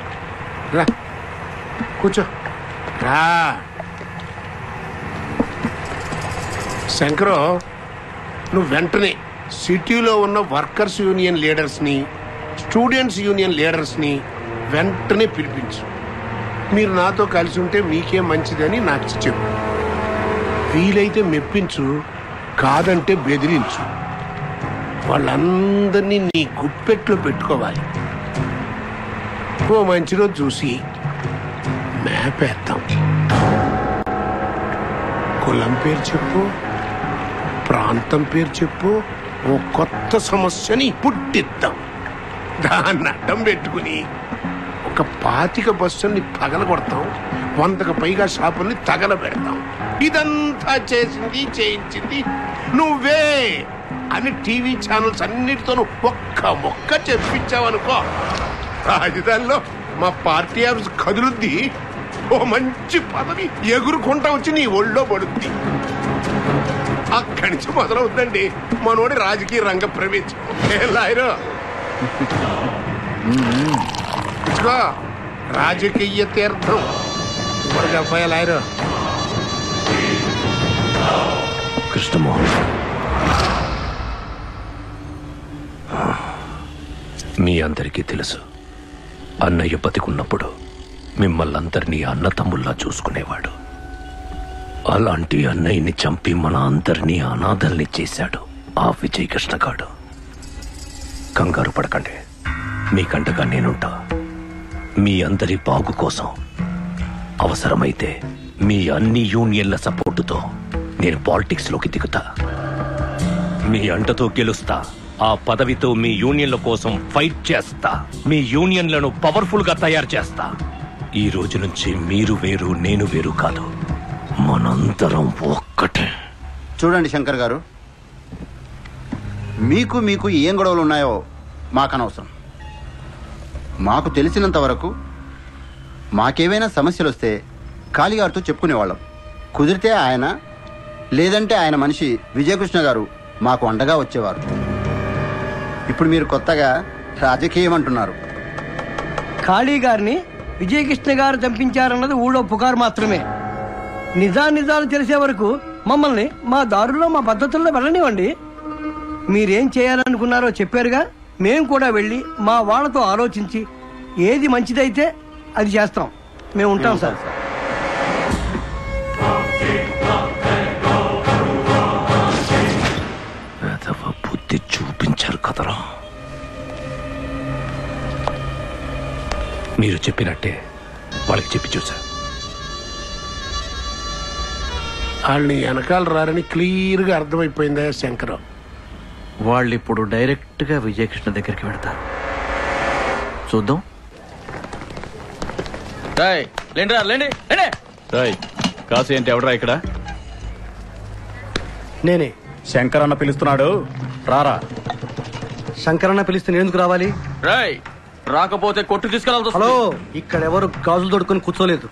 రా కూర్చో. రా శంకరో, నువ్వు వెంటనే సిటీలో ఉన్న వర్కర్స్ యూనియన్ లీడర్స్ని, స్టూడెంట్స్ యూనియన్ లీడర్స్ని వెంటనే పిలిపించు. మీరు నాతో కలిసి ఉంటే మీకే మంచిదని నాకు చెప్పు. వీలైతే మెప్పించు, కాదంటే బెదిరించు. వాళ్ళందరినీ నీ గుప్పెట్లో పెట్టుకోవాలి. ఓ మంచి రోజు చూసి మ్యాప్ వేద్దాం. కులం పేరు చెప్పు, ప్రాంతం పేరు చెప్పు, ఓ కొత్త సమస్యని పుట్టిద్దాం. దాన్ని అడ్డం పెట్టుకుని ఒక 25 బస్సుల్ని పగలగొడతాం, 100కు పైగా షాపుల్ని తగలబెడతాం. ఇదంతా చేయించింది నువ్వే అని టీవీ ఛానల్స్ అన్నిటితోనూ ఒక్క మొక్క చెప్పించావనుకో, రాజధానిలో మా పార్టీ ఆఫీస్ కదులుద్ది. ఓ మంచి పదవి ఎగురుకుంటా వచ్చి నీ ఒళ్ళో పడుద్ది. అక్కడి నుంచి మొదలవుతుందండి మనోడి రాజకీయ రంగ ప్రవేశం. లాయరు ఇదిగో రాజకీయ తీర్థం చెప్పాయా లాయరు. కృష్ణమోహన్, మీ అందరికీ తెలుసు, అన్నయ్య బతికున్నప్పుడు మిమ్మల్ని అందరినీ అన్న తమ్ముల్లా చూసుకునేవాడు. అలాంటి అన్నయ్యని చంపి మన అందరినీ అనాథల్ని చేశాడు ఆ విజయ్ కృష్ణ గాడు. కంగారు పడకండి, మీకంటగా నేనుంటా. మీ అందరి బాగు కోసం అవసరమైతే మీ అన్ని యూనియన్ల సపోర్టుతో నేను పాలిటిక్స్ లోకి దిగుతా. మీ అంటతో గెలుస్తా. ఆ పదవితో మీ యూనియన్ల కోసం ఫైట్ చేస్తా. మీ యూనియన్లను పవర్ఫుల్ గా తయారు చేస్తా. ఈ రోజు నుంచి మీరు వేరు, నేను వేరు కాదు, మనందరం ఒక్కటే. చూడండి శంకర్ గారు, మీకు ఏం గొడవలు ఉన్నాయో మాకనవసరం. మాకు తెలిసినంత వరకు మాకేమైనా సమస్యలు వస్తే కాళీగారితో చెప్పుకునేవాళ్ళం. కుదిరితే ఆయన, లేదంటే ఆయన మనిషి విజయకృష్ణ గారు మాకు అండగా వచ్చేవారు. ఇప్పుడు మీరు కొత్తగా రాజకీయం అంటున్నారు. కాళీ గారిని విజయకృష్ణ గారు చంపించారన్నది ఊళ్ళో పుకారు మాత్రమే. నిజాలు తెలిసే వరకు మమ్మల్ని మా దారుల్లో, మా పద్ధతుల్లో వెళ్ళనివ్వండి. మీరేం చేయాలనుకున్నారో చెప్పారుగా, మేము కూడా వెళ్ళి మా వాళ్ళతో ఆలోచించి ఏది మంచిదైతే అది చేస్తాం. మేము ఉంటాం సార్. బుద్ధి చూపించారు కదరా. మీరు చెప్పినట్టే వాళ్ళకి చెప్పి చూసా. వాళ్ళని వెనకాల రారని క్లియర్ గా అర్థమైపోయిందా శంకర్? వాళ్ళు ఇప్పుడు డైరెక్ట్ గా విజయకృష్ణ దగ్గరికి వెళ్తారు. చూద్దాం. కాసు ఏంటి, ఎవడరా ఇక్కడ? నేనే. శంకర్ అన్న పిలుస్తున్నాడు, రారా. శంకరన్న పిలిస్తే నేను ఎందుకు రావాలి? రాకపోతే కొట్టు తీసుకెళ్ళాలి. హలో, ఇక్కడ ఎవరు గాజులు దొడుకుని కూర్చోలేదు.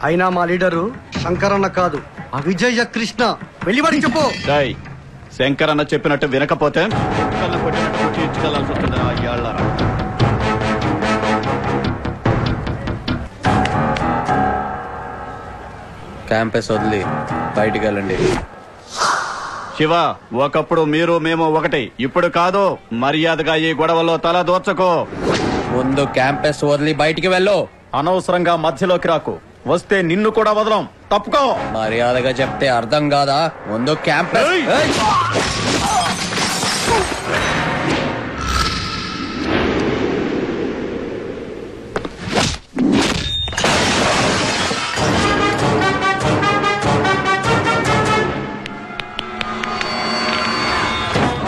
అయినా మా లీడరు శంకరన్న కాదు, ఆ విజయ కృష్ణ. వెళ్ళి వాడికి చెప్పు. శంకర్ అన్న చెప్పినట్టు వినకపోతే క్యాంపస్ వదిలి బయటికి వెళ్ళండి. శివ, ఒకప్పుడు మీరు మేము ఒకటి, ఇప్పుడు కాదు. మర్యాదగా ఈ గొడవలో తల దోర్చకో. ముందు క్యాంపస్ వదిలి బయటికి వెళ్ళు. అనవసరంగా మధ్యలోకి రాకు, వస్తే నిన్ను కూడా వదలం. తప్పుకో. మర్యాదగా చెప్తే అర్థం కాదా? ముందు క్యాంపస్.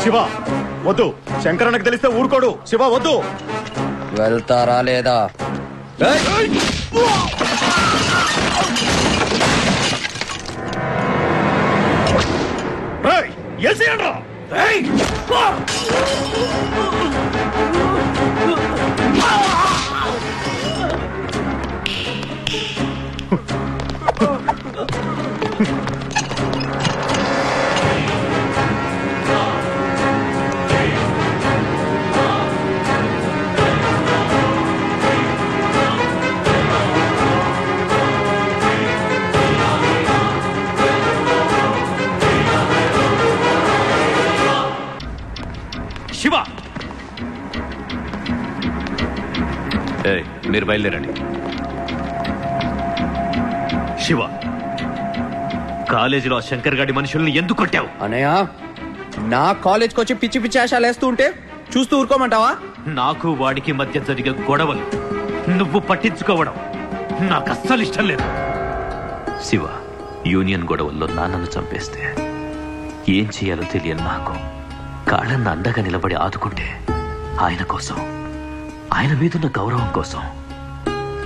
శివ వద్దు, శంకరన్నకు తెలిస్తే ఊరుకోడు. శివ వద్దు. వెళ్తారా లేదా? శివ, మీరు బయలుదేరండి. శివ, కాలేజీలో శంకర్ గాడి మనుషుల్ని ఎందుకు కొట్టావు? అనయ్య, నా కాలేజ్కి వచ్చి పిచ్చి పిచ్చి ఆశాలు వేస్తూ ఉంటే చూస్తూ ఊరుకోమంటావా? నాకు వాడికి మధ్య జరిగే గొడవలు నువ్వు పట్టించుకోవడం నాకు అస్సలు ఇష్టం లేదు. శివ, యూనియన్ గొడవల్లో నాన్నను చంపేస్తే ఏం చేయాలో తెలియని నాకు కాళ్ళన్న అండగా నిలబడి ఆదుకుంటే ఆయన కోసం, ఆయన మీదున్న గౌరవం కోసం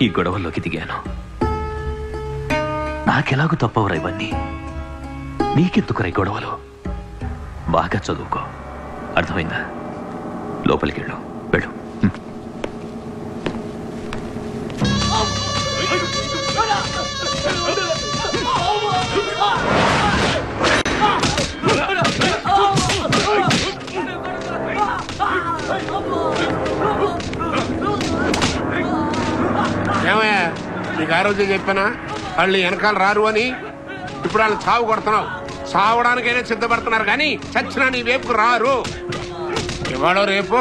ఈ గొడవల్లోకి దిగాను. నాకెలాగూ తప్పవరా ఇవన్నీ? నీకెందుకురా ఈ గొడవలు? బాగా చదువుకో, అర్థమైందా? లోపలికి వెళ్ళు. నీకు ఆ రోజే చెప్పానా వాళ్ళు వెనకాల రారు అని? ఇప్పుడు వాళ్ళు చావు కొడుతున్నావు. చావడానికైనా సిద్ధపడుతున్నారు కానీ చచ్చినా నీ వైపుకు రారు. ఇవాళ రేపు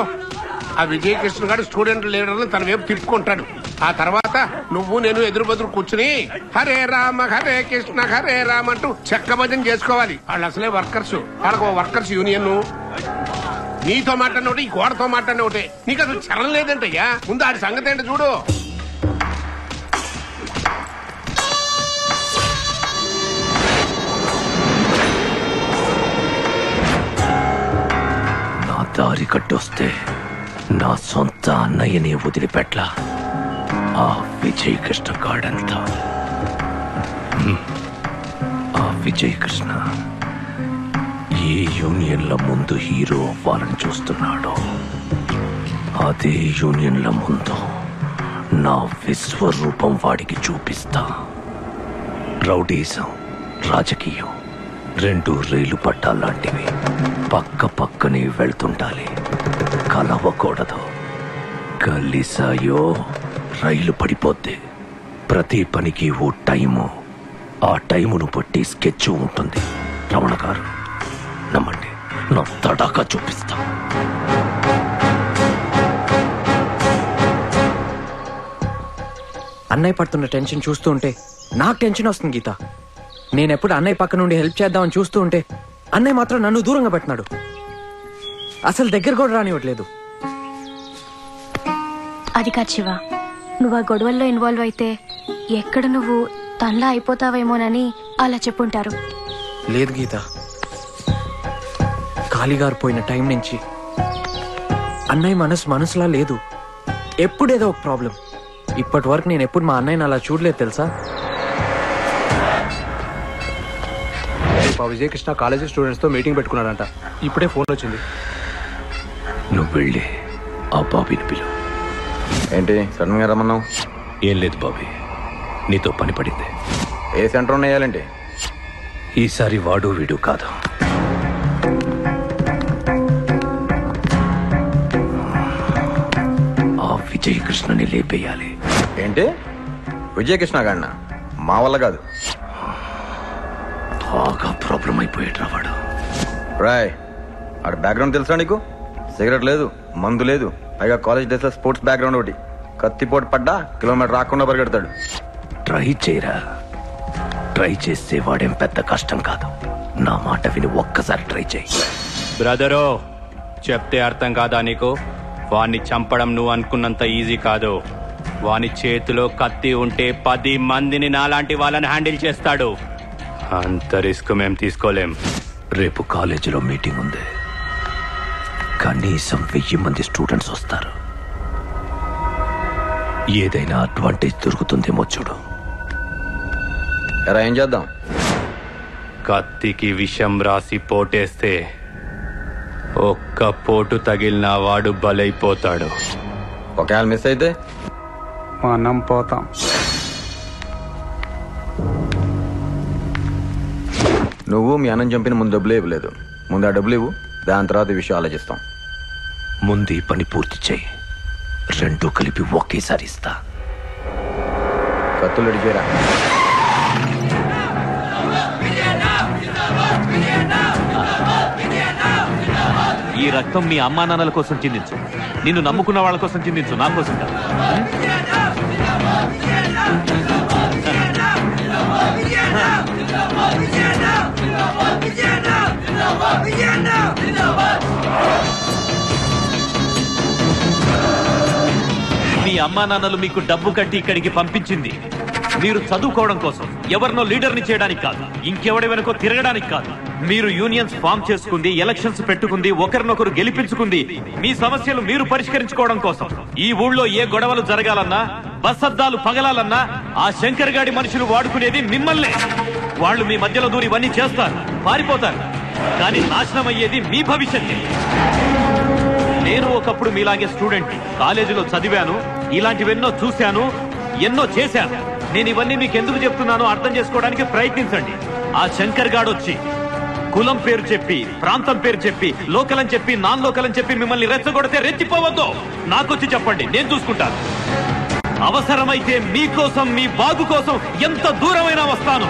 ఆ విజయకృష్ణ గారు స్టూడెంట్ లీడర్లు తన వైపు తిప్పుకుంటాడు. ఆ తర్వాత నువ్వు నేను ఎదురు బదురు కూర్చుని హరే రామ హరే కృష్ణ హరే రామ అంటూ చెక్క భజన చేసుకోవాలి. వాళ్ళు అసలే వర్కర్స్, వాళ్ళకు వర్కర్స్ యూనియన్. నీతో మాట్లాడిన ఒకటి, ఈ గోడతో మాట్లాడిన ఒకటి. నీకు అసలు చలం లేదంటయ్యా. ముందు ఆడి సంగతి ఏంటో చూడు. నా దారి కట్టొస్తే నా సొంత అన్నయ్యని వదిలిపెట్ల ఆ విజయ్ కృష్ణ గాడంతా. ఆ విజయ్ కృష్ణ ఏ యూనియన్ల ముందు హీరో అవ్వాలని చూస్తున్నాడో అదే యూనియన్ల ముందు నా విశ్వరూపం వాడికి చూపిస్తా. రౌడీజం, రాజకీయం రెండు రైలు పట్టాలాంటివి. పక్క పక్కనే వెళ్తుండాలి, కలవకూడదు. కలిసాయో రైలు పడిపోద్ది. ప్రతి పనికి ఓ టైము, ఆ టైమును బట్టి స్కెచ్ ఉంటుంది. రమణ గారు నమ్మండి, నా తడాకా చూపిస్తా. అన్నయ్య పడుతున్న టెన్షన్ చూస్తూ ఉంటే నాకు టెన్షన్ వస్తుంది గీత. నేనెప్పుడు అన్నయ్య పక్క నుండి హెల్ప్ చేద్దామని చూస్తూ ఉంటే అన్నయ్య మాత్రం నన్ను దూరంగా పెట్టినాడు. అసలు దగ్గర కూడా రానివ్వట్లేదు. అది కాదు శివ, నువ్వు ఆ గొడవల్లో ఇన్వాల్వ్ అయితే ఎక్కడ నువ్వు తనలా అయిపోతావేమోనని అలా చెప్పుంటారు. లేదు గీత, కాళీగారు పోయిన టైం నుంచి అన్నయ్య మనసులా లేదు. ఎప్పుడేదో ఒక ప్రాబ్లం. ఇప్పటి వరకు నేను ఎప్పుడు మా అన్నయ్యని అలా చూడలేదు తెలుసా. విజయకృష్ణ కాలేజీ స్టూడెంట్స్ తో మీటింగ్ పెట్టుకున్నాడంట. ఇప్పుడే ఫోన్ వచ్చింది. నువ్వు వెళ్ళి ఆ బాబీని పిలు. ఏంటి సడన్ గా రమ్మన్నావు? ఏం లేదు బాబీ, నీతో పని పడింది. ఏ సెంటర్ ఉన్నాయాలంటే ఈసారి వాడు వీడు కాదు, ఆ విజయకృష్ణని లేపేయాలి. ఏంటి విజయకృష్ణ గాడిన? మా వల్ల కాదు. బాగా ప్రాబ్లం అయిపోయాడు వాడు. రాయ్, ఆడ బ్యాక్గ్రౌండ్ తెలుసా నీకు? సిగరెట్ లేదు, మందు లేదు, పైగా కాలేజ్ డేస్ లో స్పోర్ట్స్ బ్యాక్గ్రౌండ్ ఒకటి. కత్తిపోటు పడ్డా కిలోమీటర్ రాకుండా పరిగెడతాడు. ట్రై చేయరా, ట్రై చేస్తే వాడేం పెద్ద కష్టం కాదు. నా మాట విని ఒక్కసారి ట్రై చేయి. బ్రదరో, చెప్తే అర్థం కాదా నీకు? వాణ్ణి చంపడం నువ్వు అనుకున్నంత ఈజీ కాదు. వాని చేతిలో కత్తి ఉంటే 10 మందిని నాలాంటి వాళ్ళని హ్యాండిల్ చేస్తాడు. అంత రిస్క్ మేం తీసుకోలేం. రేపు కాలేజీలో మీటింగ్ ఉంది, కనీసం 1000 మంది స్టూడెంట్స్ వస్తారు. ఏదైనా అడ్వాంటేజ్ దొరుకుతుందేమో చూడు. ఏం చేద్దాం? కత్తికి విషం రాసి పోటేస్తే ఒక్క పోటు తగిలిన వాడు బలైపోతాడు. ఒకవేళ మిస్ అయితే మనం పోతాం. నువ్వు మీ అన్నం చంపిన ముందు డబ్బులు ఇవ్వలేదు. ముందు ఆ డబ్బులు ఇవ్వు, దాని తర్వాత ఈ విషయం ఆలోచిస్తాం. ముందు ఈ పని పూర్తి చేయి, రెండు కలిపి ఒకేసారి ఇస్తా. కత్తులు అడిగారా? ఈ రక్తం మీ అమ్మా నాన్నల కోసం చిందించు, నిన్ను నమ్ముకున్న వాళ్ళ కోసం చిందించు, నా కోసం కాదు. మీ అమ్మా నాన్నలు మీకు డబ్బు కట్టి ఇక్కడికి పంపించింది మీరు చదువుకోవడం కోసం, ఎవరినో లీడర్ని చేయడానికి కాదు, ఇంకెవడి వెనుకో తిరగడానికి కాదు. మీరు యూనియన్స్ ఫామ్ చేసుకుంది, ఎలక్షన్స్ పెట్టుకుంది, ఒకరినొకరు గెలిపించుకుంది మీ సమస్యలు మీరు పరిష్కరించుకోవడం కోసం. ఈ ఊళ్ళో ఏ గొడవలు జరగాలన్నా, బస్సద్దాలు పగలాలన్నా ఆ శంకర్ గాడి మనుషులు వాడుకునేది మిమ్మల్నే. వాళ్ళు మీ మధ్యలో దూరి ఇవన్నీ చేస్తారు, పారిపోతారు, కానీ నాశనం అయ్యేది మీ భవిష్యత్తు. నేను ఒకప్పుడు మీలాగే స్టూడెంట్, కాలేజీలో చదివాను, ఇలాంటివెన్నో చూశాను, ఎన్నో చేశాను. నేను ఇవన్నీ మీకు ఎందుకు చెప్తున్నానో అర్థం చేసుకోవడానికి ప్రయత్నించండి. ఆ శంకర్ గాడు వచ్చి కులం పేరు చెప్పి, ప్రాంతం పేరు చెప్పి, లోకల్ అని చెప్పి, నాన్ లోకల్ అని చెప్పి మిమ్మల్ని రెచ్చగొడితే రెచ్చిపోవద్దు. నాకొచ్చి చెప్పండి, నేను చూసుకుంటాను. అవసరమైతే మీకోసం, మీ బాగు కోసం ఎంత దూరమైనా వస్తాను.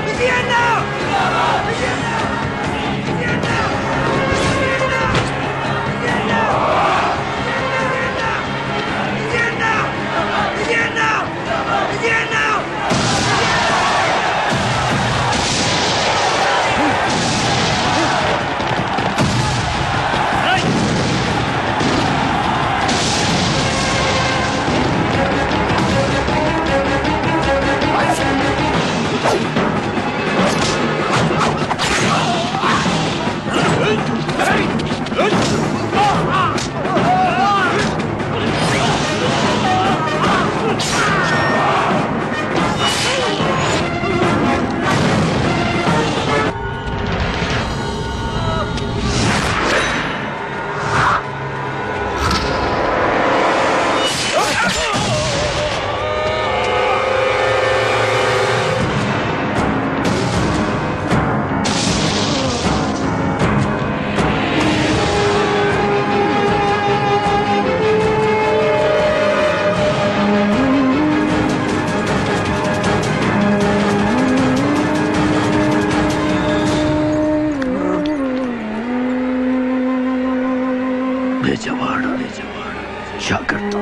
బెజవాడ జాగ్రత్త.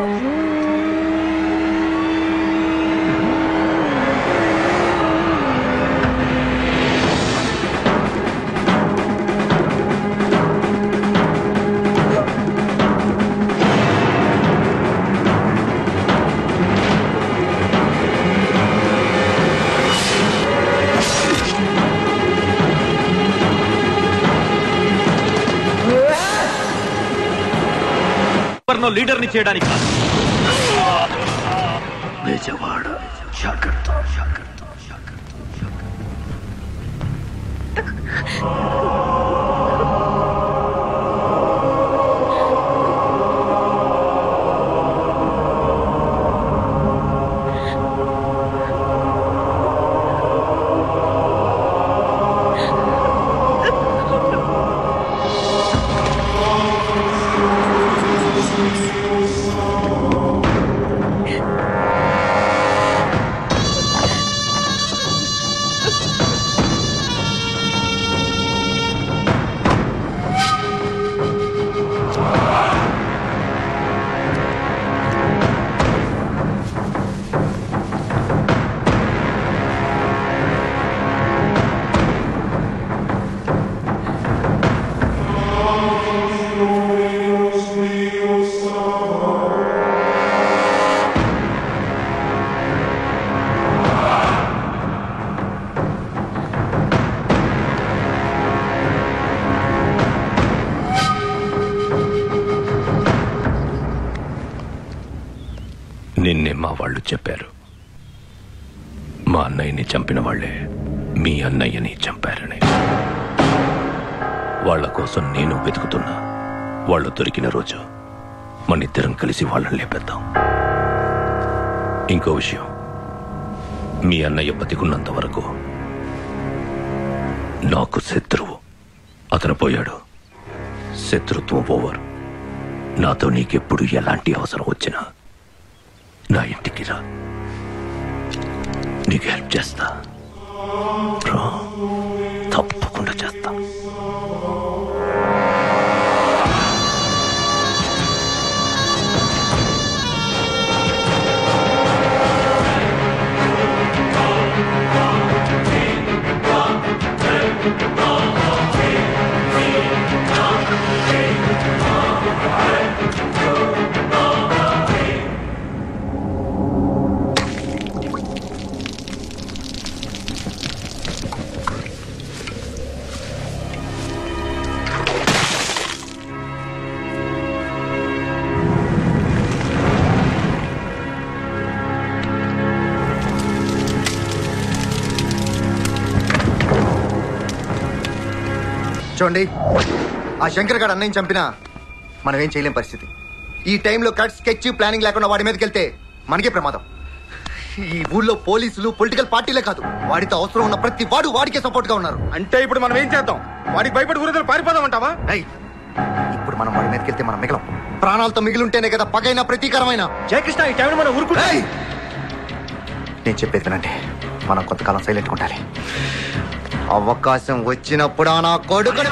లీడర్ ని చేయడానికి బెజవాడ జాగ్రత్త. నిన్నే మా వాళ్ళు చెప్పారు. మా అన్నయ్యని చంపిన వాళ్లే మీ అన్నయ్యని చంపారని. వాళ్ల కోసం నేను వెతుకుతున్నా. వాళ్ళు దొరికిన రోజు మనిద్దరం కలిసి వాళ్ళని లేపేద్దాం. ఇంకో విషయం, మీ అన్నయ్య బతికున్నంత వరకు నాకు శత్రువు. అతను పోయాడు, శత్రుత్వం ఓవర్. నాతో నీకెప్పుడు ఎలాంటి అవసరం వచ్చినా నా ఇంటికి రా, నీకు హెల్ప్ చేస్తా. తప్పకుండా చేస్తా. చూడండి, ఆ శంకర్ గారు అన్నయ్యని చంపినా మనం ఏం చేయలేం పరిస్థితి. ఈ టైంలో కట్ స్కెచ్ ప్లానింగ్ లేకుండా వాడి మీదకి వెళ్తే మనకే ప్రమాదం. ఈ ఊళ్ళో పోలీసులు పొలిటికల్ పార్టీలే కాదు, వాడితో అవసరం ఉన్న ప్రతి వాడు వాడికే సపోర్ట్ గా ఉన్నారు. అంటే ఇప్పుడు మనం ఏం చేద్దాం? వాడికి భయపడి ఊరితో పారిపోదామంటావా? ఇప్పుడు మనం వాడి మీదకి వెళ్తే మనం మిగలం. ప్రాణాలతో మిగిలింటేనే కదా పగైనా ప్రతీకారమైన. జయకృష్ణ, ఈ టైంలో మనం ఊరుకుంటే నేను చెప్పేది వినండి, మనం కొంతకాలం సైలెంట్గా ఉండాలి. అవకాశం వచ్చినప్పుడు నా కొడుకుని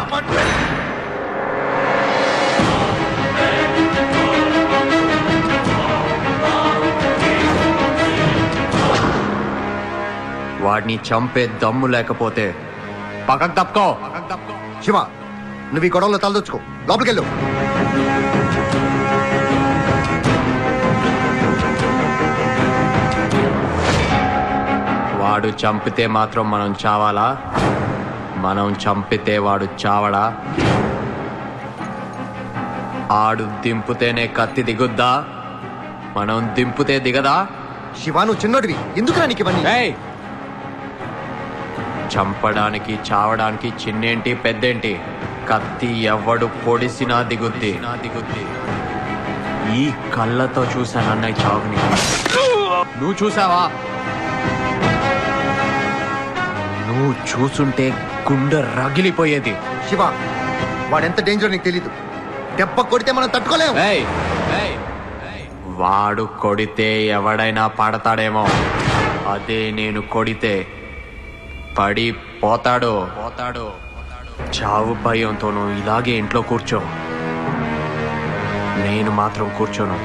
వాడిని చంపే దమ్ము లేకపోతే పక్కకు తప్పుకో. శివ, నువ్వు ఈ గొడవలో తలదొచ్చుకో, లోపలికెళ్ళు. వాడు చంపితే మాత్రం మనం చావాలా? మనం చంపితే వాడు చావడా? ఆడు దింపుతేనే కత్తి దిగుద్దా? మనం దింపుతే దిగదా? శివ, నువ్వు చిన్నోడివి, ఎందుకు నీకు ఇవన్నీ? చంపడానికి చావడానికి చిన్నేంటి పెద్దేంటి? కత్తి ఎవడు పొడిసినా దిగుద్ది. ఈ కళ్ళతో చూశాను అన్నయ్య చావుని. నువ్వు చూసావా? నువ్వు చూసుంటే గుండె రగిలిపోయేది. శివ, వాడెంత డేంజర్ నీకు తెలీదు. దెబ్బ కొడితే మనం తట్టుకోలేము. వాడు కొడితే ఎవడైనా పడతాడేమో, అదే నేను కొడితే పడిపోతాడు. చావు భయంతోనూ ఇలాగే ఇంట్లో కూర్చో. నేను మాత్రం కూర్చోను.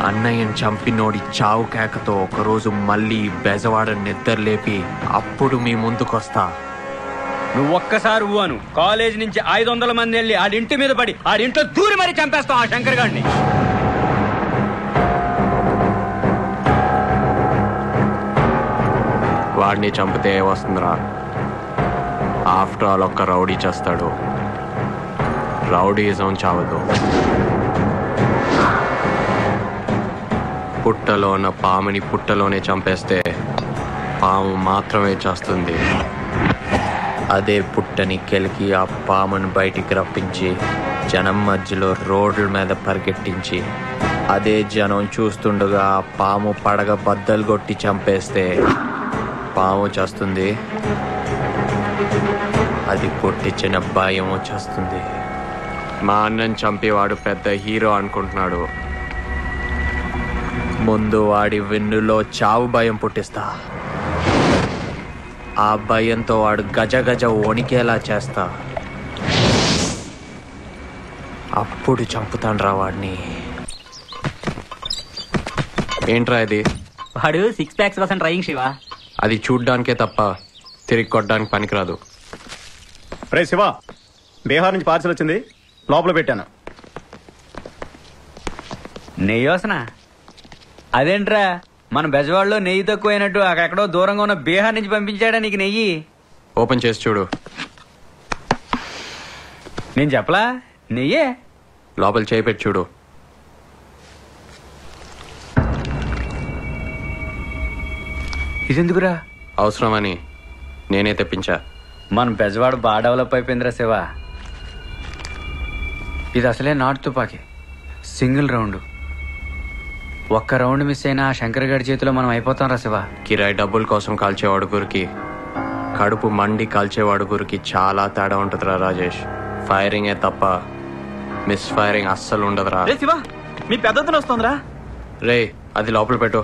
అన్నయ్యను చంపినోడి చావు కేకతో ఒకరోజు మళ్ళీ బెజవాడ నిద్రలేపి అప్పుడు మీ ముందుకొస్తా. నువ్వు ఒక్కసారి ఊను కాలేజ్ నుంచి 500 మంది వెళ్ళి ఆడింటి మీద పడి ఆడింట్లో దూరి మరీ చంపేస్తాం ఆ శంకర్ గారిని. వాడిని చంపితే వస్తుందిరా? ఆఫ్టర్ ఆల్ ఒక్క రౌడీ చేస్తాడు. రౌడీజం చావదు. పుట్టలో ఉన్న పాముని పుట్టలోనే చంపేస్తే పాము మాత్రమే చేస్తుంది. అదే పుట్టని కెలికి ఆ పామును బయటికి రప్పించి జనం మధ్యలో రోడ్ల మీద పరిగెట్టించి అదే జనం చూస్తుండగా ఆ పాము పడగ బద్దలు కొట్టి చంపేస్తే పాము చేస్తుంది. అది పుట్టించిన భయం వచ్చేస్తుంది. మా అన్నని చంపేవాడు పెద్ద హీరో అనుకుంటున్నాడు. ముందు వాడి వెన్నులో చావు భయం పుట్టిస్తా. ఆ భయంతో వాడు గజ గజ వణికేలా చేస్తా. అప్పుడు చంపుతాన్రా వాడిని. ఏంట్రా ఇది? వాడు 6 packs కోసం ట్రైయింగ్ శివ. అది చూడ్డానికే తప్ప తిరిగి కొట్టడానికి పనికిరాదు. రే శివ, బీహార్ నుంచి పార్సల్ వచ్చింది, లోపల పెట్టాను. నెయ్యి వసనా? అదేంట్రా, మన బెజవాడలో నెయ్యి తక్కువైనట్టు అక్కడెక్కడో దూరంగా ఉన్న బీహార్ నుంచి పంపించాడా నీకు నెయ్యి? ఓపెన్ చేసి చూడు. నేను చెప్పలా నెయ్యే. లోపల చేయి పెట్టి చూడు. ఇదెందుకురా? అవసరమని నేనే తెప్పించా. మన బెజవాడ బాగా డెవలప్ అయిపోయిందిరా శివ. ఇది అసలే నాటు తుపాకీ, సింగిల్ రౌండ్. ఒక్క రౌండ్ మిస్ అయినా శంకర్ గారి చేతిలో మనం అయిపోతాం రా శివ. కిరాయి డబ్బుల కోసం కాల్చేవాడు గురికి, కడుపు మండి కాల్చేవాడు గురికి చాలా తేడా ఉంటుందిరా రాజేష్. ఫైరింగే తప్ప మిస్ ఫైరింగ్ అస్సలు ఉండదురా. శివ, మీ పెద్దతను వస్తుందిరా. రే, అది లోపల పెట్టు.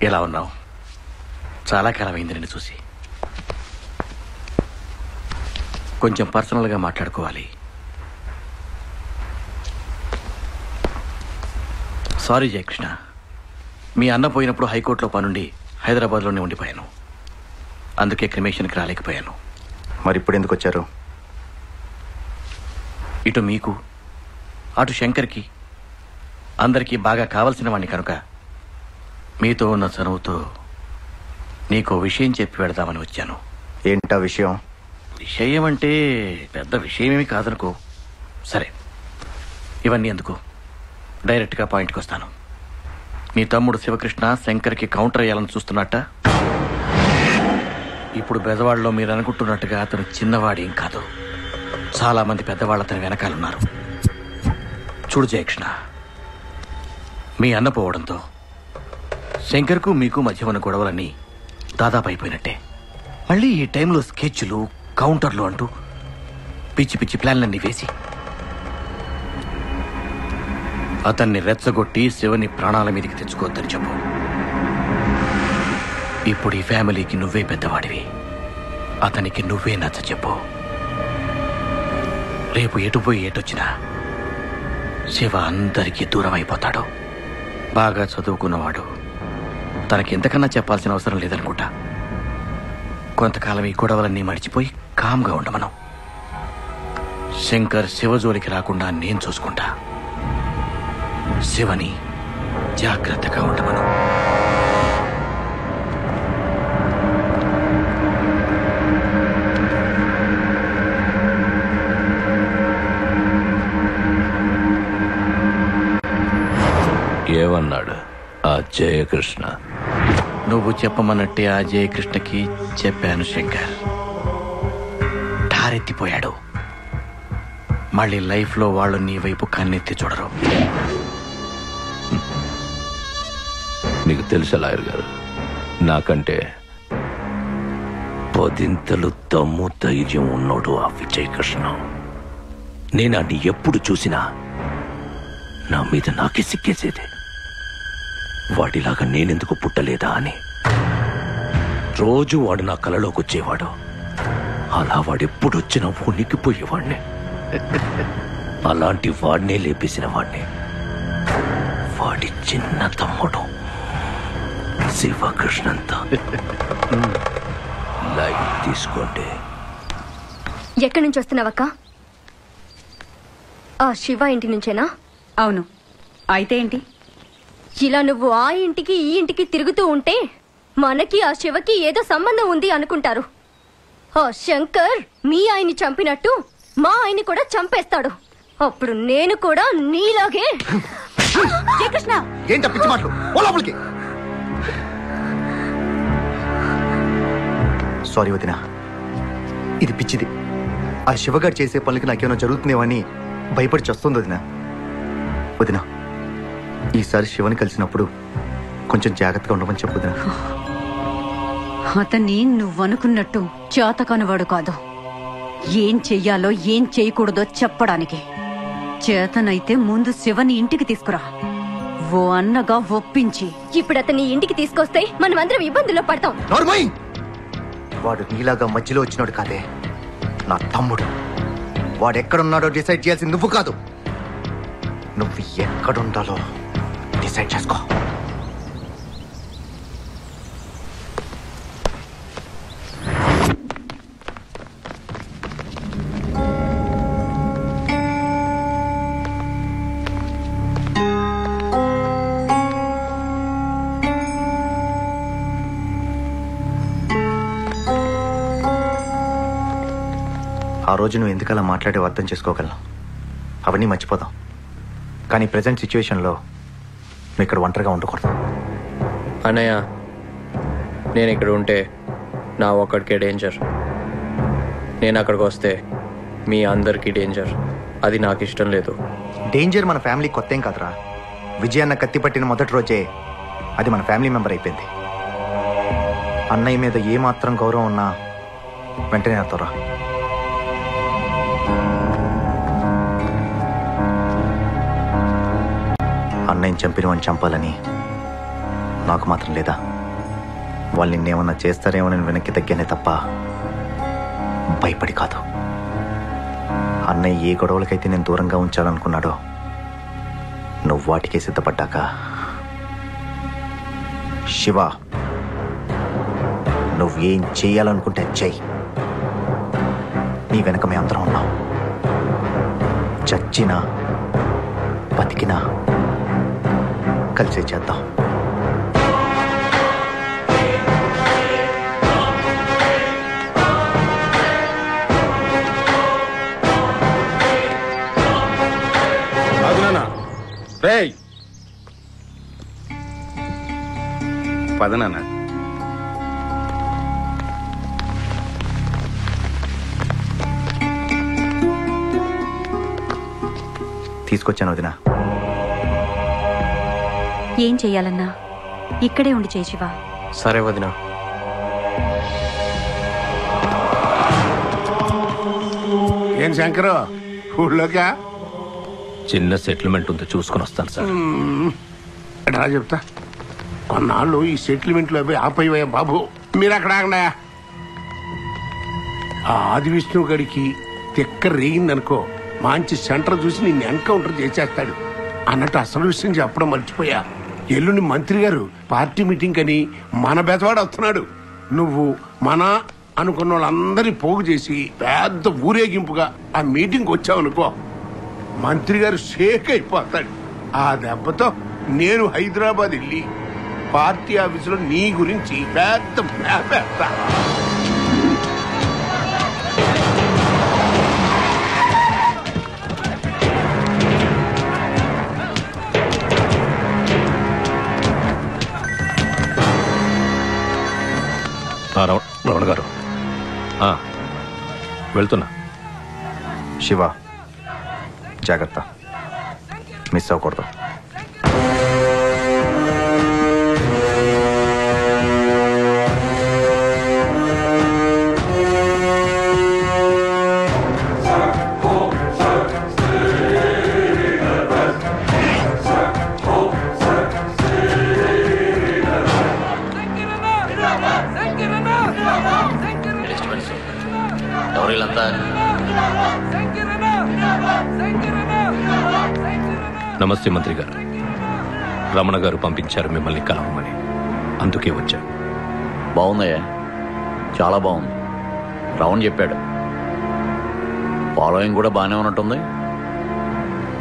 ఎలా ఉన్నావు? చాలా కాలమైంది నిన్ను చూసి. కొంచెం పర్సనల్గా మాట్లాడుకోవాలి. సారీ జయకృష్ణ, మీ అన్న పోయినప్పుడు హైకోర్టులో పనుండి హైదరాబాద్లోనే ఉండిపోయాను. అందుకే క్రిమేషన్కి రాలేకపోయాను. మరి ఇప్పుడు ఎందుకు వచ్చారు? ఇటు మీకు అటు శంకర్కి అందరికీ బాగా కావలసిన వాడిని కనుక మీతో ఉన్న చనువుతో నీకో విషయం చెప్పి వెళదామని వచ్చాను. ఏంటా విషయం? విషయం అంటే పెద్ద విషయమేమి కాదనుకో. సరే, ఇవన్నీ ఎందుకు, డైరెక్ట్గా పాయింట్కి వస్తాను. నీ తమ్ముడు శివకృష్ణ శంకర్కి కౌంటర్ అయ్యాలని చూస్తున్నట్ట. ఇప్పుడు బెజవాడలో మీరు అనుకుంటున్నట్టుగా అతను చిన్నవాడేం కాదు. చాలా మంది పెద్దవాళ్ళు అతని వెనకాలన్నారు. చూడు జయకృష్ణ, మీ అన్న పోవడంతో శంకర్కు మీకు మధ్య ఉన్న గొడవలన్నీ దాదాపు అయిపోయినట్టే. మళ్ళీ ఈ టైంలో స్కెచ్లు కౌంటర్లు అంటూ పిచ్చి పిచ్చి ప్లాన్లన్నీ వేసి అతన్ని రెచ్చగొట్టి శివని ప్రాణాల మీదకి తెచ్చుకోవద్దని చెప్పు. ఇప్పుడు ఈ ఫ్యామిలీకి నువ్వే పెద్దవాడివి. అతనికి నువ్వే నచ్చ చెప్పు. రేపు ఎటుపోయి ఎటొచ్చినా శివ అందరికీ దూరం అయిపోతాడు. బాగా చదువుకున్నవాడు. తనకి ఎంతకన్నా చెప్పాల్సిన అవసరం లేదనుకుంటా. కొంతకాలం ఈ గొడవలన్నీ మడిచిపోయి కామ్గా ఉండమను. శంకర్ శివజోలికి రాకుండా నేను చూసుకుంటా. శివని జాగ్రత్తగా ఉండమను. ఏమన్నాడు ఆ జయకృష్ణ? నువ్వు చెప్పమన్నట్టే ఆ జయకృష్ణకి చెప్పాను శంకర్. ఠారెత్తిపోయాడు. మళ్ళీ లైఫ్లో వాళ్ళు నీ వైపు కన్నెత్తి చూడరు. నీకు తెలుసా లాయర్ గారు, నాకంటే 10 దమ్ము ధైర్యం ఉన్నాడు ఆ విజయకృష్ణ. నేను అన్ని ఎప్పుడు చూసినా నా మీద నాకే సిక్కేసేది. వాడిలాగా నేనెందుకు పుట్టలేదా అని రోజు వాడు నా కలలోకి వచ్చేవాడు. అలా వాడెప్పుడొచ్చినా ఉనికిపోయేవాడిని. అలాంటి వాడినే లేపేసిన వాడిని వాడి చిన్న తమ్ముడు శివకృష్ణంతో. లైట్ తీసుకోండి. ఎక్కడి నుంచి వస్తున్నావక్క? ఆ శివ ఇంటి నుంచేనా? అవును. అయితే ఏంటి? ఇలా నువ్వు ఆ ఇంటికి ఈ ఇంటికి తిరుగుతూ ఉంటే మనకి ఆ శివకి ఏదో సంబంధం ఉంది అనుకుంటారు. ఆ శంకర్ మీ ఆయన్ని చంపినట్టు మా ఆయన్ని కూడా చంపేస్తాడు. అప్పుడు నేను కూడా నీలాగే. కృష్ణ ఏంటి పిచ్చి మాటలు? ఓ లోపలికి. సారీ వదిన, ఇది పిచ్చిది. ఆ శివగాడు చేసే పనులకి నాకేమైనా జరుగుతుందేమని భయపడి చస్తుంది వదిన. వదిన, ఈసారి శివని కలిసినప్పుడు కొంచెం జాగ్రత్తగా ఉండమని చెప్పు వదిన. అతన్ని నువ్వనుకున్నట్టు చేతకానివాడు కాదు. ఏం చెయ్యాలో ఏం చేయకూడదో చెప్పడానికి. చేతనైతే ముందు శివని ఇంటికి తీసుకురా. ఓ అన్నగా ఒప్పించి. ఇప్పుడు అతన్ని ఇంటికి తీసుకొస్తే మనమందరం ఇబ్బందుల్లో పడతాం. వాడు నీలాగా మధ్యలో వచ్చినాడు కాదే, నా తమ్ముడు. వాడు ఎక్కడున్నాడో డిసైడ్ చేయాల్సింది నువ్వు కాదు. నువ్వు ఎక్కడుండాలో డిసైడ్ చేసుకో. ఆ రోజు నువ్వు ఎందుకలా మాట్లాడే అర్థం చేసుకోగలను. అవన్నీ మర్చిపోదాం. కానీ ప్రజెంట్ సిచ్యువేషన్లో నువ్వు ఇక్కడ ఒంటరిగా ఉండకూడదు. అన్నయ్య, నేను ఇక్కడ ఉంటే నా ఒక్కడికే డేంజర్. నేను అక్కడికి వస్తే మీ అందరికీ డేంజర్. అది నాకు ఇష్టం లేదు. డేంజర్ మన ఫ్యామిలీ కొత్త ఏం కాదురా. విజయన్న కత్తి పట్టిన మొదటి రోజే అది మన ఫ్యామిలీ మెంబర్ అయిపోయింది. అన్నయ్య మీద ఏమాత్రం గౌరవం ఉన్నా వెంటనే నాతోరా. అన్నయ్యని చంపిన వాడిని చంపాలని నాకు మాత్రం లేదా? వాళ్ళు నిన్నేమన్నా చేస్తారేమోనని వెనక్కి తగ్గానే తప్ప భయపడి కాదు. అన్నయ్య ఏ గొడవలకైతే నేను దూరంగా ఉంచాలనుకున్నాడో నువ్వు వాటికే సిద్ధపడ్డాక, శివ నువ్వేం చెయ్యాలనుకుంటే చెయ్యి. నీ వెనక మేము అందరం ఉన్నాం. చచ్చినా బతికినా కలిసే చేద్దాం. పదనాన్న. తీసుకొచ్చాను వదినా. ఏం చెయ్యాలన్నా ఇక్కడే ఉండి చేయి శివ. సరే వదినా. ఏం శంకరు ఊళ్ళోకా? చిన్న సెటిల్మెంట్ ఉంది, చూసుకుని వస్తాను సార్. ఎట్లా చెప్తా, కొన్నాళ్ళు ఈ సెటిల్మెంట్లో అవి ఆపయ్యా బాబు. మీరు అక్కడ ఆగండాయా. ఆ ఆది విష్ణు గడికి తిక్క రేగిందనుకో, మంచి సెంటర్ చూసి నిన్ను ఎన్కౌంటర్ చేసేస్తాడు అన్నట్టు అసలు విషయం చెప్పడం మర్చిపోయా. ఎల్లుండి మంత్రి గారు పార్టీ మీటింగ్ అని మన బెజవాడ వస్తున్నాడు. నువ్వు మన అనుకున్న వాళ్ళందరినీ పోగు చేసి పెద్ద ఊరేగింపుగా ఆ మీటింగ్ వచ్చావనుకో, మంత్రి గారు షేక్ అయిపోతాడు. ఆ దెబ్బతో నేను హైదరాబాద్ వెళ్ళి పార్టీ ఆఫీసులో నీ గురించి పెద్ద మేపేస్తా. రమణ గారు వెళ్తున్నా. శివ జాగ్రత్త, మిస్ అవ్వకూడదు. నమస్తే మంత్రి గారు. రమణ గారు పంపించారు మిమ్మల్ని కలవమని, అందుకే వచ్చా. బాగుందయ్యా, చాలా బాగుంది. రమణ చెప్పాడు, ఫాలోయింగ్ కూడా బాగానే ఉన్నట్టుంది.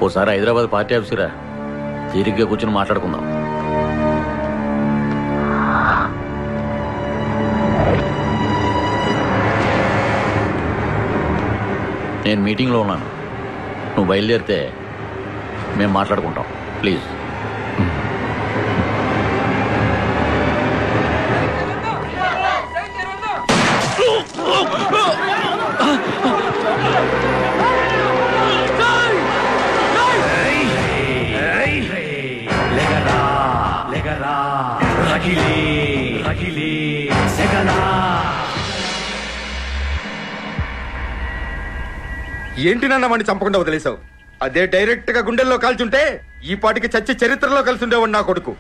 ఓసారి హైదరాబాద్ పార్టీ ఆఫీస్కి రా, తీరిగ్గా కూర్చొని మాట్లాడుకుందాం. నేను మీటింగ్లో ఉన్నాను, నువ్వు బయలుదేరితే మేము మాట్లాడుకుంటాం. ప్లీజ్. ఏంటి నాన్న వాడిని చంపకుండా వదిలేసావు? అదే డైరెక్ట్ గా గుండెల్లో కాల్చుంటే ఈ పాటికి చచ్చి చరిత్రలో కలిసి ఉండేవాడు నా కొడుకు.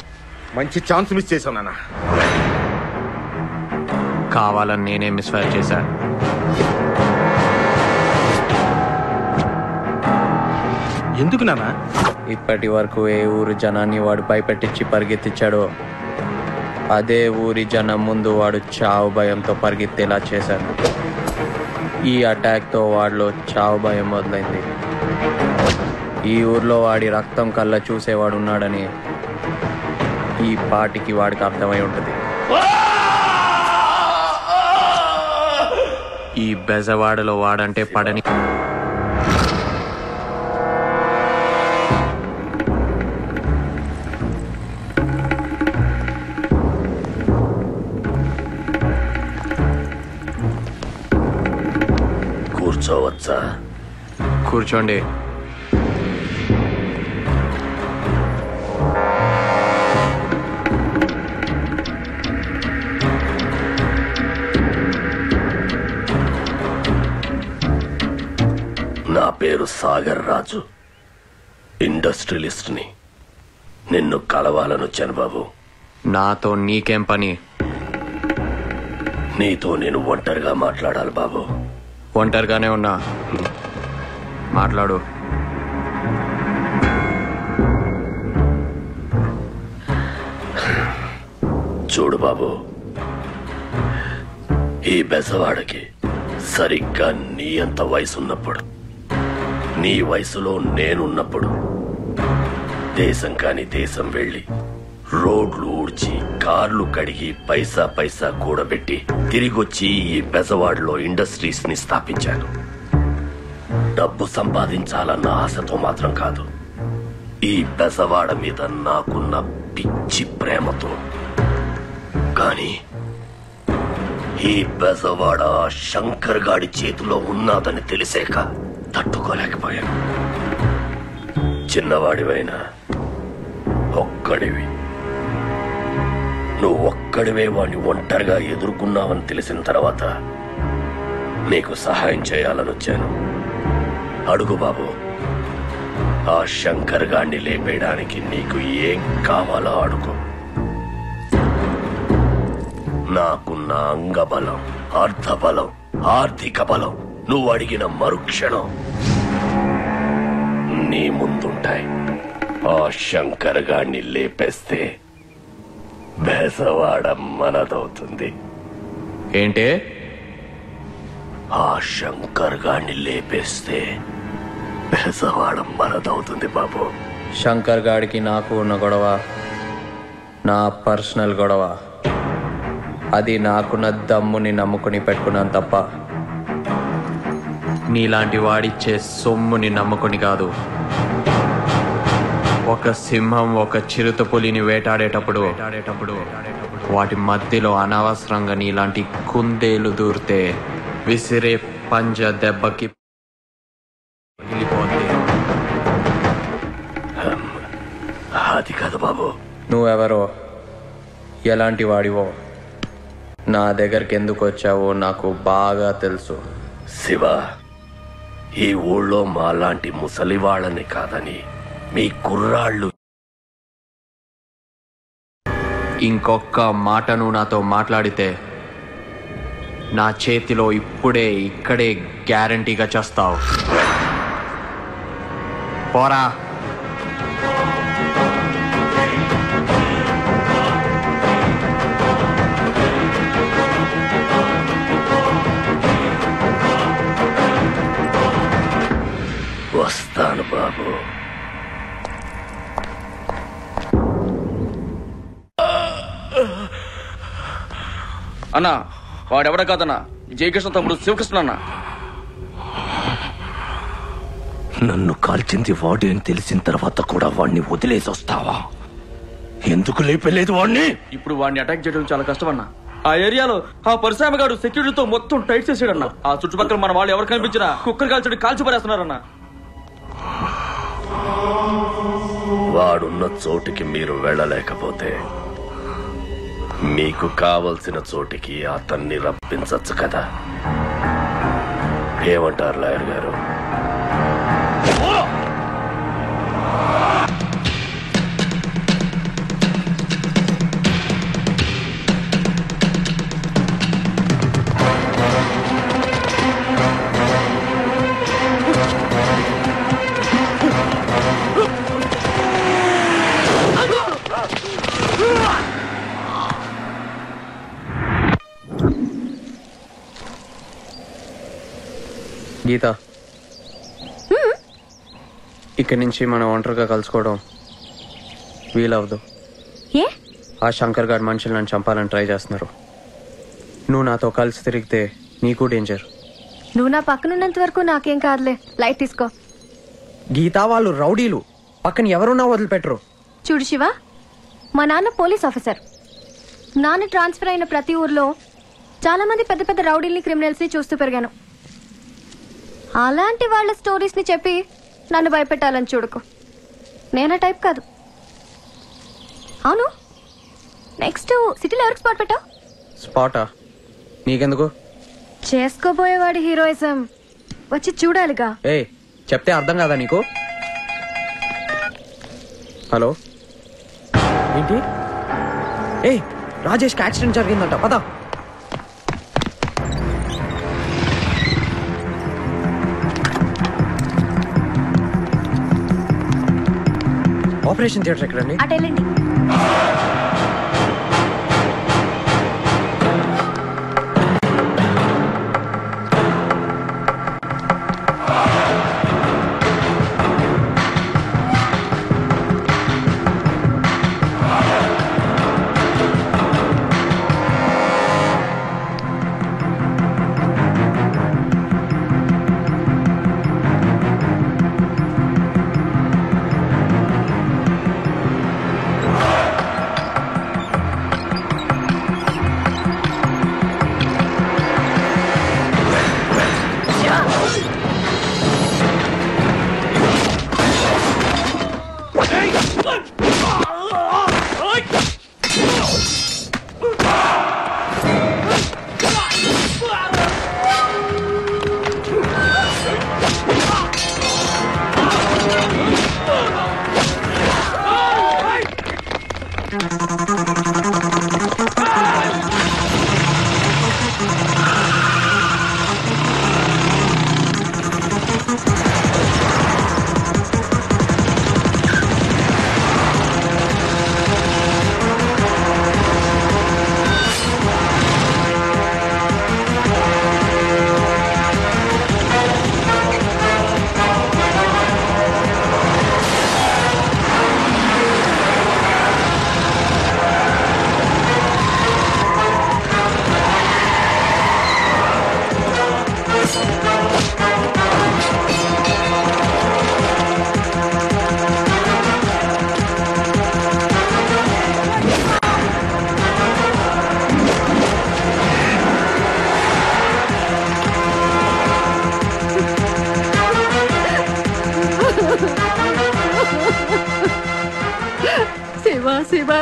మంచి ఛాన్స్ మిస్ చేసావు నాన్న. కావాలని నేనే మిస్ఫైర్ చేశా. ఎందుకు నాన్న? ఇప్పటి వరకు ఏ ఊరు జనాన్ని వాడు భయపెట్టించి పరిగెత్తించాడో అదే ఊరి జనం ముందు వాడు చావు భయంతో పరిగెత్తేలా చేశాడు. ఈ అటాక్తో వాడిలో చావు భయం మొదలైంది. ఈ ఊర్లో వాడి రక్తం కళ్ళ చూసేవాడు ఉన్నాడని ఈ పాటికి వాడికి అర్థమై ఉంటుంది. ఈ బెజవాడలో వాడంటే పడని కూర్చోవచ్చా? కూర్చోండి. నా పేరు సాగర్ రాజు, ఇండస్ట్రియలిస్ట్ ని. నిన్ను కలవాలని వచ్చాను బాబు. నాతో నీకేం పని? నీతో నేను ఒంటరిగా మాట్లాడాలి బాబు. ఒంటరిగానే ఉన్నా, మాట్లాడు. చూడు బాబు, ఈ బెజవాడకి సరిగ్గా నీ అంత వయసున్నప్పుడు, నీ వయసులో నేనున్నప్పుడు దేశం కాని దేశం వెళ్ళి రోడ్లు ఊడ్చి కార్లు కడిగి పైసా పైసా కూడబెట్టి తిరిగొచ్చి ఈ బెజవాడలో ఇండస్ట్రీస్ ని స్థాపించాను. డబ్బు సంపాదించాలన్న ఆశతో మాత్రం కాదు, ఈ బెజవాడ మీద నాకున్న పిచ్చి ప్రేమతో. కానీ ఈ బెజవాడ శంకర్ గాడి చేతిలో ఉన్నదని తెలిసాక తట్టుకోలేకపోయాను. చిన్నవాడివైనా ఒక్కడివి, నువ్వు ఒక్కడివే వాడిని ఒంటరిగా ఎదుర్కొన్నావని తెలిసిన తర్వాత నీకు సహాయం చేయాలని వచ్చాను. అడుగు బాబు, ఆ శంకర్ గాన్ని లేపేయడానికి నీకు ఏం కావాలో అడుగు. నాకున్న అంగబలం, అర్థబలం, ఆర్థిక బలం నువ్వు అడిగిన మరుక్షణం నీ ముందుంటాయి. ఆ శంకర్ గాన్ని లేపేస్తే బెజవాడ మనదవుతుంది. ఏంటే? ఆ శంకర్ గాన్ని లేపేస్తే బెజవాడ మనదవుతుంది బాబు. శంకర్ గాడికి నాకు ఉన్న గొడవ నా పర్సనల్ గొడవ. అది నాకున్న దమ్ముని నమ్ముకుని పెట్టుకున్నాను తప్ప నీలాంటి వాడిచ్చే సొమ్ముని నమ్ముకుని కాదు. ఒక సింహం ఒక చిరుత పులిని వేటాడేటప్పుడు వాటి మధ్యలో అనవసరంగా నీలాంటి కుందేలు దూరితే విసిరే పంజ దెబ్బకి పగిలిపోతే. అది కాదు బాబు. నువ్వెవరో, ఎలాంటి వాడివో, నా దగ్గరికి ఎందుకు వచ్చావో నాకు బాగా తెలుసు. శివ, ఈ ఊళ్ళో మాలాంటి ముసలి వాళ్ళని కాదని మీ కుర్రాళ్ళు. ఇంకొక మాట నువ్వు నాతో మాట్లాడితే నా చేతిలో ఇప్పుడే ఇక్కడే గ్యారంటీగా చేస్తావు. పోరా. వస్తాను బాబు. అన్నా వాడెవడ కాదన్నా, జయకృష్ణ తమ్ముడు శివకృష్ణ అన్న. నన్ను కాల్చింది వాడు అని తెలిసిన తర్వాత కూడా వాడిని వదిలేసి వస్తావా? ఎందుకు లేపలేదు వాడిని? ఇప్పుడు వాడిని అటాక్ చేయడం చాలా కష్టం అన్న. ఆ ఏరియాలో ఆ పరిశ్రమ గారు సెక్యూరిటీతో మొత్తం టైట్ చేసాడన్న. ఆ చుట్టుపక్కల మన వాళ్ళు ఎవరు కనిపించినా కుక్కర్ కాల్చడం కాల్చి పడేస్తున్నారన్న. వాడున్న చోటికి మీరు వెళ్ళలేకపోతే మీకు కావలసిన చోటికి అతన్ని రప్పించచ్చు కదా. ఏమంటారు లాయర్ గారు? గీత, ఇక్కడి నుంచి మనం ఒంటరిగా కలుసుకోవడం వీలవదు. ఏ? ఆ శంకర్ గారి మనుషులు నన్ను చంపాలని ట్రై చేస్తున్నారు. నువ్వు నాతో కలిసి తిరిగితే నీకు డేంజర్. నువ్వు నా పక్కనున్నంత వరకు నాకేం కాదులే, లైట్ తీసుకో. గీత, వాళ్ళు రౌడీలు, పక్కన ఎవరున్నా వదిలిపెట్టరు. చూడు శివ, మా నాన్న పోలీస్ ఆఫీసర్. నాన్న ట్రాన్స్ఫర్ అయిన ప్రతి ఊర్లో చాలా మంది పెద్ద పెద్ద రౌడీల్ని, క్రిమినల్స్ని చూస్తూ పెరిగాను. అలాంటి వాళ్ళ స్టోరీస్ని చెప్పి నన్ను భయపెట్టాలని చూడకు. నేనా టైప్ కాదు. అవును, నెక్స్ట్ సిటీలో ఎవరికి స్పాట్ పెట్టావు? స్పాటా? నీకెందుకు? చేసుకోబోయేవాడి హీరోయిజం వచ్చి చూడాలిగా. ఏ చెప్తే అర్థం కాదా నీకు? హలో, ఏంటి? ఏ రాజేష్కి యాక్సిడెంట్ జరిగిందంట, పద. ఆపరేషన్ థియేటర్ ఎక్కడండి? అటు వెళ్ళండి.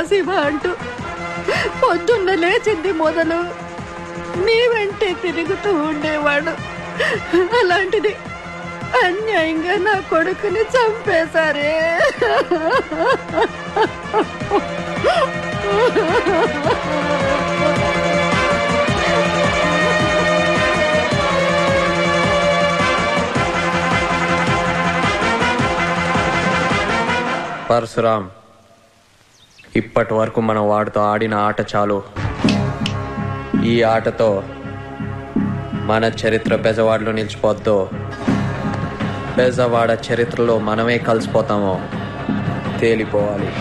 శివ అంటూ పొద్దున్న లేచింది మొదలు నీ వెంటే తిరుగుతూ ఉండేవాడు. అలాంటిది అన్యాయంగా నా కొడుకుని చంపేశారే. పరశురామ్, ఇప్పటి వరకు మనం వాడితో ఆడిన ఆట చాలు. ఈ ఆటతో మన చరిత్ర బెజవాడలో నిలిచిపోద్దో బెజవాడ చరిత్రలో మనమే కలిసిపోతామో తేలిపోవాలి.